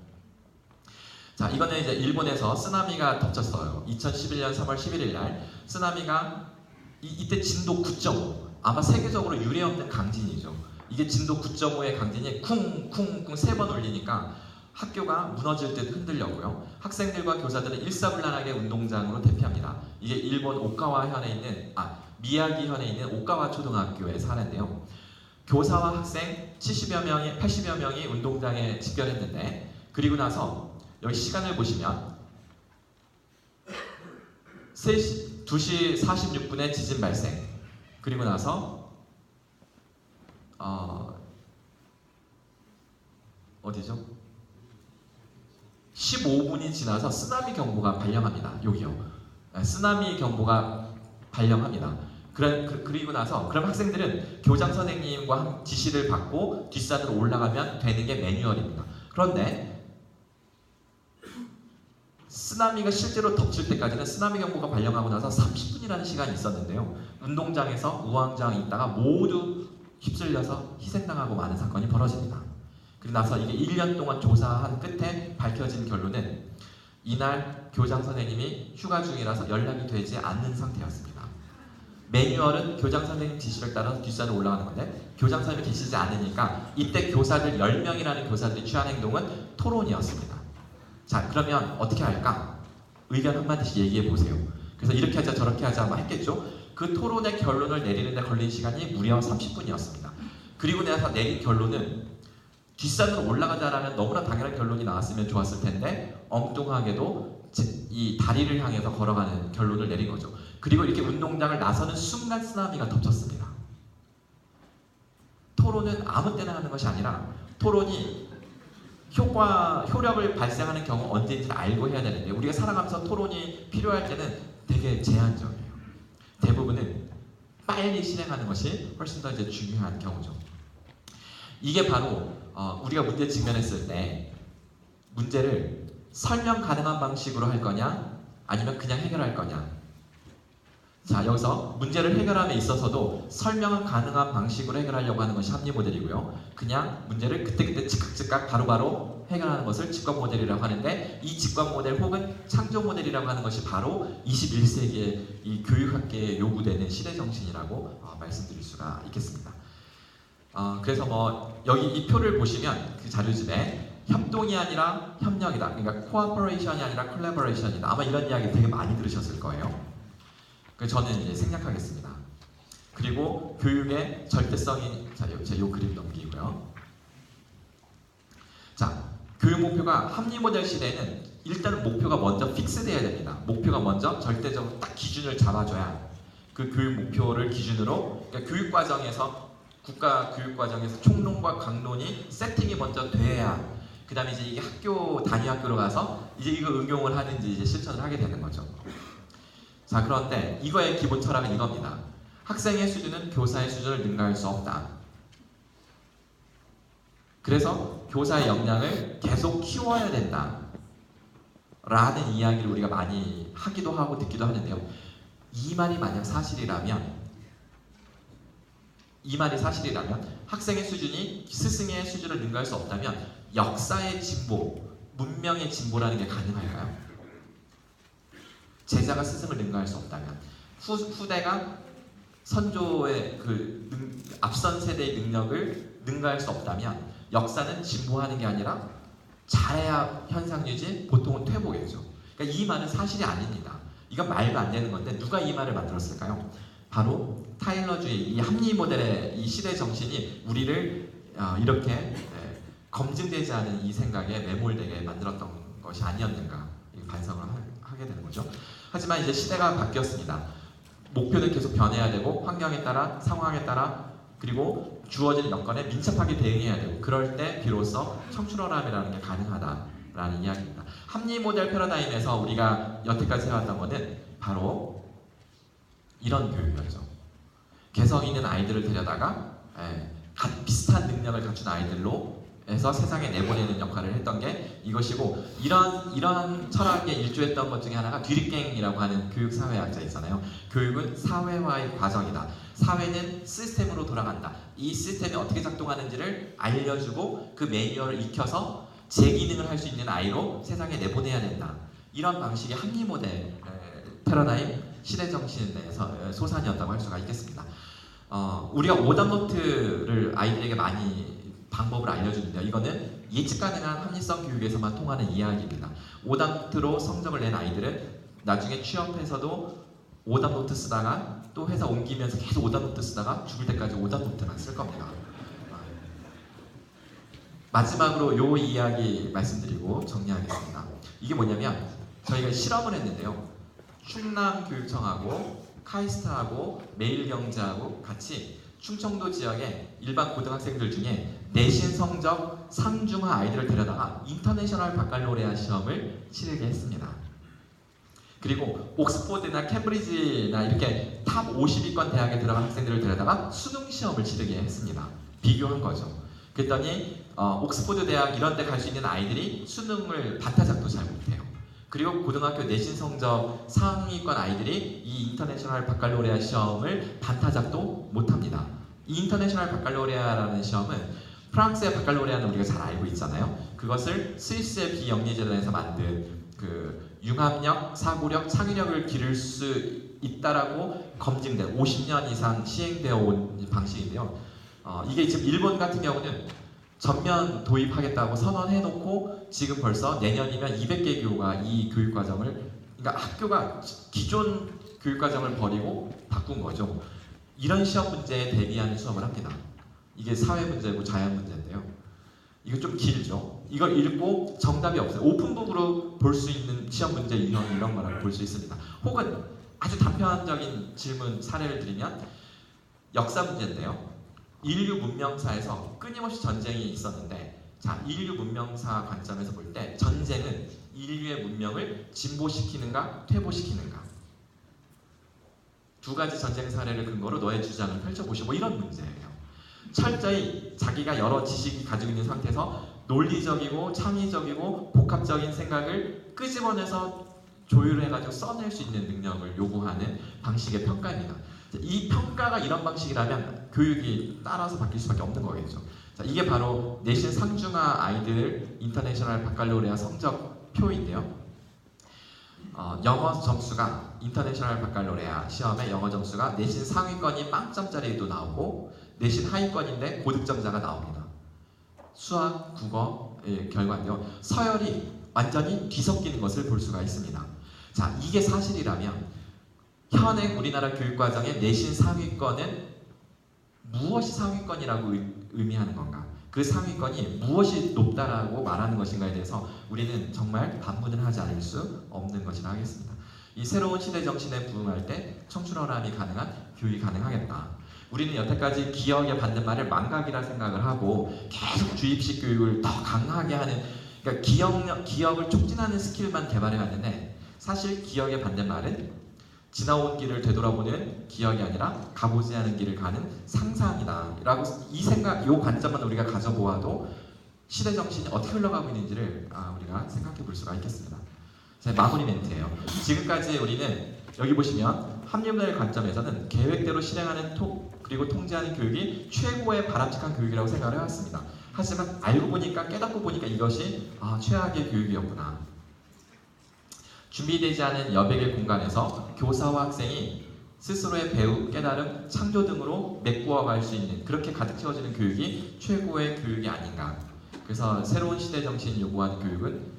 자, 이거는 이제 일본에서 쓰나미가 덮쳤어요. 2011년 3월 11일 날 쓰나미가 이때 진도 9.5, 아마 세계적으로 유례 없는 강진이죠. 이게 진도 9.5의 강진이 쿵쿵쿵 3번 울리니까 학교가 무너질 듯 흔들렸고요. 학생들과 교사들은 일사불란하게 운동장으로 대피합니다. 이게 일본 오카와현에 있는 미야기현에 있는 오카와 초등학교의 사례인데요. 교사와 학생 80여 명이 운동장에 집결했는데, 그리고 나서 여기 시간을 보시면 2시 46분에 지진 발생. 그리고 나서 어디죠? 15분이 지나서 쓰나미 경보가 발령합니다. 여기요. 쓰나미 경보가 발령합니다. 그리고 나서 그럼 학생들은 교장 선생님과 지시를 받고 뒷산으로 올라가면 되는 게 매뉴얼입니다. 그런데 쓰나미가 실제로 덮칠 때까지는 쓰나미 경보가 발령하고 나서 30분이라는 시간이 있었는데요. 운동장에서 우왕좌왕 있다가 모두 휩쓸려서 희생당하고 많은 사건이 벌어집니다. 그리고 나서 이게 1년 동안 조사한 끝에 밝혀진 결론은 이날 교장 선생님이 휴가 중이라서 연락이 되지 않는 상태였습니다. 매뉴얼은 교장 선생님 지시를 따라서 뒷산으로 올라가는 건데 교장 선생님이 계시지 않으니까 이때 교사들 10명이라는 교사들이 취한 행동은 토론이었습니다. 자, 그러면 어떻게 할까? 의견 한마디씩 얘기해 보세요. 그래서 이렇게 하자 저렇게 하자 막 했겠죠. 그 토론의 결론을 내리는데 걸린 시간이 무려 30분이었습니다. 그리고 나서 내린 결론은 뒷산으로 올라가자라는 너무나 당연한 결론이 나왔으면 좋았을 텐데 엉뚱하게도 이 다리를 향해서 걸어가는 결론을 내린 거죠. 그리고 이렇게 운동장을 나서는 순간 쓰나미가 덮쳤습니다. 토론은 아무 때나 하는 것이 아니라 토론이 효력을 발생하는 경우 언제인지를 알고 해야 되는데 우리가 살아가면서 토론이 필요할 때는 되게 제한적이에요. 대부분은 빨리 실행하는 것이 훨씬 더 이제 중요한 경우죠. 이게 바로 우리가 문제 직면했을 때 문제를 설명 가능한 방식으로 할 거냐 아니면 그냥 해결할 거냐. 자, 여기서 문제를 해결함에 있어서도 설명은 가능한 방식으로 해결하려고 하는 것이 합리 모델이고요. 그냥 문제를 그때그때 즉각 바로바로 해결하는 것을 직관 모델이라고 하는데 이 직관 모델 혹은 창조 모델이라고 하는 것이 바로 21세기의 이 교육학계에 요구되는 시대 정신이라고 말씀드릴 수가 있겠습니다. 그래서 뭐 여기 이 표를 보시면 그 자료집에 협동이 아니라 협력이다. 그러니까 코어퍼레이션이 아니라 콜라보레이션이다. 아마 이런 이야기 되게 많이 들으셨을 거예요. 그래서 저는 이제 생략하겠습니다. 그리고 교육의 절대성이 제가 요 그림 넘기고요. 자, 교육 목표가 합리 모델 시대에는 일단은 목표가 먼저 픽스돼야 됩니다. 목표가 먼저 절대적으로 딱 기준을 잡아줘야 그 교육 목표를 기준으로 그러니까 교육 과정에서 국가 교육 과정에서 총론과 강론이 세팅이 먼저 돼야 그 다음에 이제 이게 단위 학교로 가서 이제 이거 응용을 하든지 이제 실천을 하게 되는 거죠. 자, 그런데 이거의 기본 철학은 이겁니다. 학생의 수준은 교사의 수준을 능가할 수 없다. 그래서 교사의 역량을 계속 키워야 된다. 라는 이야기를 우리가 많이 하기도 하고 듣기도 하는데요. 이 말이 만약 사실이라면 학생의 수준이 스승의 수준을 능가할 수 없다면 역사의 진보, 문명의 진보라는 게 가능할까요? 제자가 스승을 능가할 수 없다면 후대가 선조의 앞선 세대의 능력을 능가할 수 없다면 역사는 진보하는 게 아니라 잘해야 현상 유지, 보통은 퇴보겠죠. 그러니까 이 말은 사실이 아닙니다. 이건 말도 안 되는 건데 누가 이 말을 만들었을까요? 바로 타일러주의 이 합리 모델의 이 시대 정신이 우리를 이렇게 검증되지 않은 이 생각에 매몰되게 만들었던 것이 아니었는가 반성을 하게 되는 거죠. 하지만 이제 시대가 바뀌었습니다. 목표는 계속 변해야 되고 환경에 따라 상황에 따라 그리고 주어진 여건에 민첩하게 대응해야 되고 그럴 때 비로소 청출어람이라는 게 가능하다라는 이야기입니다. 합리 모델 패러다임에서 우리가 여태까지 해왔던 것은 바로 이런 교육이었죠. 개성 있는 아이들을 데려다가 비슷한 능력을 갖춘 아이들로 해서 세상에 내보내는 역할을 했던 게 이것이고, 이러한 철학에 일조했던 것 중에 하나가 뒤리깽이라고 하는 교육사회학자 있잖아요. 교육은 사회화의 과정이다. 사회는 시스템으로 돌아간다. 이 시스템이 어떻게 작동하는지를 알려주고 그 매뉴얼을 익혀서 제 기능을 할 수 있는 아이로 세상에 내보내야 된다. 이런 방식의 합리 모델 패러다임 시대 정신에서 소산이었다고 할 수가 있겠습니다. 우리가 오답노트를 아이들에게 많이 방법을 알려주는데요. 이거는 예측 가능한 합리성 교육에서만 통하는 이야기입니다. 오답노트로 성적을 낸 아이들은 나중에 취업해서도 오답노트 쓰다가 또 회사 옮기면서 계속 오답노트 쓰다가 죽을 때까지 오답노트만 쓸 겁니다. 마지막으로 요 이야기 말씀드리고 정리하겠습니다. 이게 뭐냐면 저희가 실험을 했는데요. 충남교육청하고 카이스트하고 매일경제하고 같이 충청도 지역의 일반 고등학생들 중에 내신 성적 상중하 아이들을 데려다가 인터내셔널 바칼로레아 시험을 치르게 했습니다. 그리고 옥스포드나 캠브리지나 이렇게 탑 50위권 대학에 들어간 학생들을 데려다가 수능 시험을 치르게 했습니다. 비교한 거죠. 그랬더니 옥스포드 대학 이런 데 갈 수 있는 아이들이 수능을 반타작도 잘 못해요. 그리고 고등학교 내신 성적 상위권 아이들이 이 인터내셔널 바칼로레아 시험을 반타작도 못합니다. 이 인터내셔널 바칼로레아라는 시험은 프랑스의 바칼로레아는 우리가 잘 알고 있잖아요. 그것을 스위스의 비영리재단에서 만든 그 융합력, 사고력, 창의력을 기를 수 있다라고 검증된 50년 이상 시행되어 온 방식인데요. 이게 지금 일본 같은 경우는 전면 도입하겠다고 선언해놓고 지금 벌써 내년이면 200개 교가 이 교육과정을, 그러니까 학교가 기존 교육과정을 버리고 바꾼 거죠. 이런 시험 문제에 대비하는 수업을 합니다. 이게 사회 문제고 자연 문제인데요. 이거 좀 길죠. 이걸 읽고 정답이 없어요. 오픈북으로 볼 수 있는 시험 문제 유형 이런 거라고 볼 수 있습니다. 혹은 아주 단편적인 질문 사례를 드리면 역사 문제인데요. 인류 문명사에서 끊임없이 전쟁이 있었는데, 자, 인류 문명사 관점에서 볼 때 전쟁은 인류의 문명을 진보시키는가 퇴보시키는가, 두 가지 전쟁 사례를 근거로 너의 주장을 펼쳐보시고, 이런 문제예요. 철저히 자기가 여러 지식이 가지고 있는 상태에서 논리적이고 창의적이고 복합적인 생각을 끄집어내서 조율해가지고 써낼 수 있는 능력을 요구하는 방식의 평가입니다. 이 평가가 이런 방식이라면 교육이 따라서 바뀔 수밖에 없는 거겠죠. 자, 이게 바로 내신 상중하 아이들 인터내셔널 바칼로레아 성적표인데요. 영어 점수가 인터내셔널 바칼로레아 시험의 영어 점수가 내신 상위권이 빵점짜리도 나오고 내신 하위권인데 고득점자가 나옵니다. 수학, 국어의 결과인데요. 서열이 완전히 뒤섞이는 것을 볼 수가 있습니다. 자, 이게 사실이라면 현행 우리나라 교육과정의 내신 상위권은 무엇이 상위권이라고 의미하는 건가? 그 상위권이 무엇이 높다라고 말하는 것인가에 대해서 우리는 정말 반문을 하지 않을 수 없는 것이라 하겠습니다. 이 새로운 시대 정신에 부응할 때 청출어람이 가능한 교육이 가능하겠다. 우리는 여태까지 기억에 받는 말을 망각이라 생각을 하고 계속 주입식 교육을 더 강하게 하는, 그러니까 기억을 촉진하는 스킬만 개발해 왔는데, 사실 기억에 받는 말은 지나온 길을 되돌아보는 기억이 아니라 가보지 않은 길을 가는 상상이다 라고, 이 생각, 이 관점만 우리가 가져보아도 시대 정신이 어떻게 흘러가고 있는지를 우리가 생각해 볼 수가 있겠습니다. 제 마무리 멘트예요. 지금까지 우리는 여기 보시면 합리문화의 관점에서는 계획대로 실행하는 그리고 통제하는 교육이 최고의 바람직한 교육이라고 생각을 해왔습니다. 하지만 알고 보니까, 깨닫고 보니까 이것이 최악의 교육이었구나. 준비되지 않은 여백의 공간에서 교사와 학생이 스스로의 배움, 깨달음, 창조 등으로 메꾸어갈 수 있는, 그렇게 가득 채워지는 교육이 최고의 교육이 아닌가. 그래서 새로운 시대 정신이 요구하는 교육은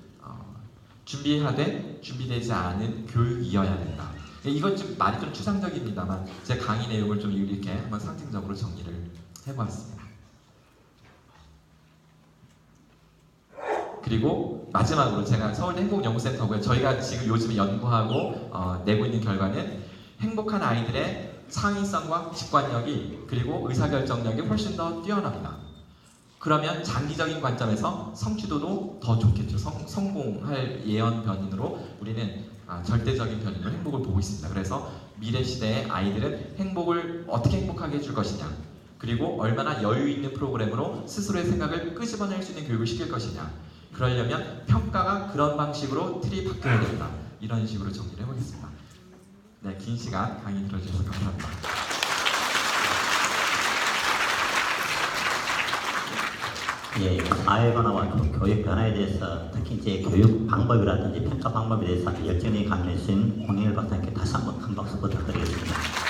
준비하되 준비되지 않은 교육이어야 된다. 이건 좀 말이 좀 추상적입니다만 제 강의 내용을 좀 이렇게 한번 상징적으로 정리를 해보았습니다. 그리고 마지막으로 제가 서울대 행복연구센터고요. 저희가 지금 요즘에 연구하고 내고 있는 결과는 행복한 아이들의 창의성과 직관력이, 그리고 의사결정력이 훨씬 더 뛰어납니다. 그러면 장기적인 관점에서 성취도도 더 좋겠죠. 성공할 예언 변인으로 우리는 절대적인 변인으로 행복을 보고 있습니다. 그래서 미래 시대의 아이들은 행복을 어떻게 행복하게 해줄 것이냐, 그리고 얼마나 여유 있는 프로그램으로 스스로의 생각을 끄집어낼 수 있는 교육을 시킬 것이냐. 그러려면 평가가 그런 방식으로 틀이 바뀌어야 된다. 이런 식으로 정리를 해보겠습니다. 네, 긴 시간 강의 들어주셔서 감사합니다. 예, 사회 변화와 교육 변화에 대해서 특히 이제 교육 방법이라든지 평가 방법에 대해서 열정이 강해진 홍영일 박사님께 다시 한번 큰 박수 부탁드리겠습니다.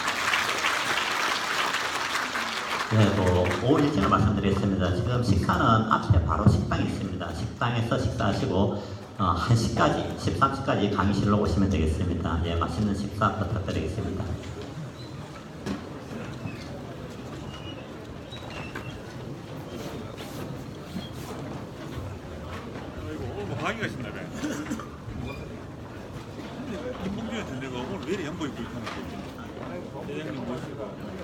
네, 오후 일정을 말씀드리겠습니다. 지금 식사는 앞에 바로 식당이 있습니다. 식당에서 식사하시고 1시까지, 13시까지 강의실로 오시면 되겠습니다. 예, 맛있는 식사 부탁드리겠습니다. 강의가 신나네. 홍준이 들려가 오늘 왜 이렇게 양보 입고 있다는 거지? 대장님 모시고.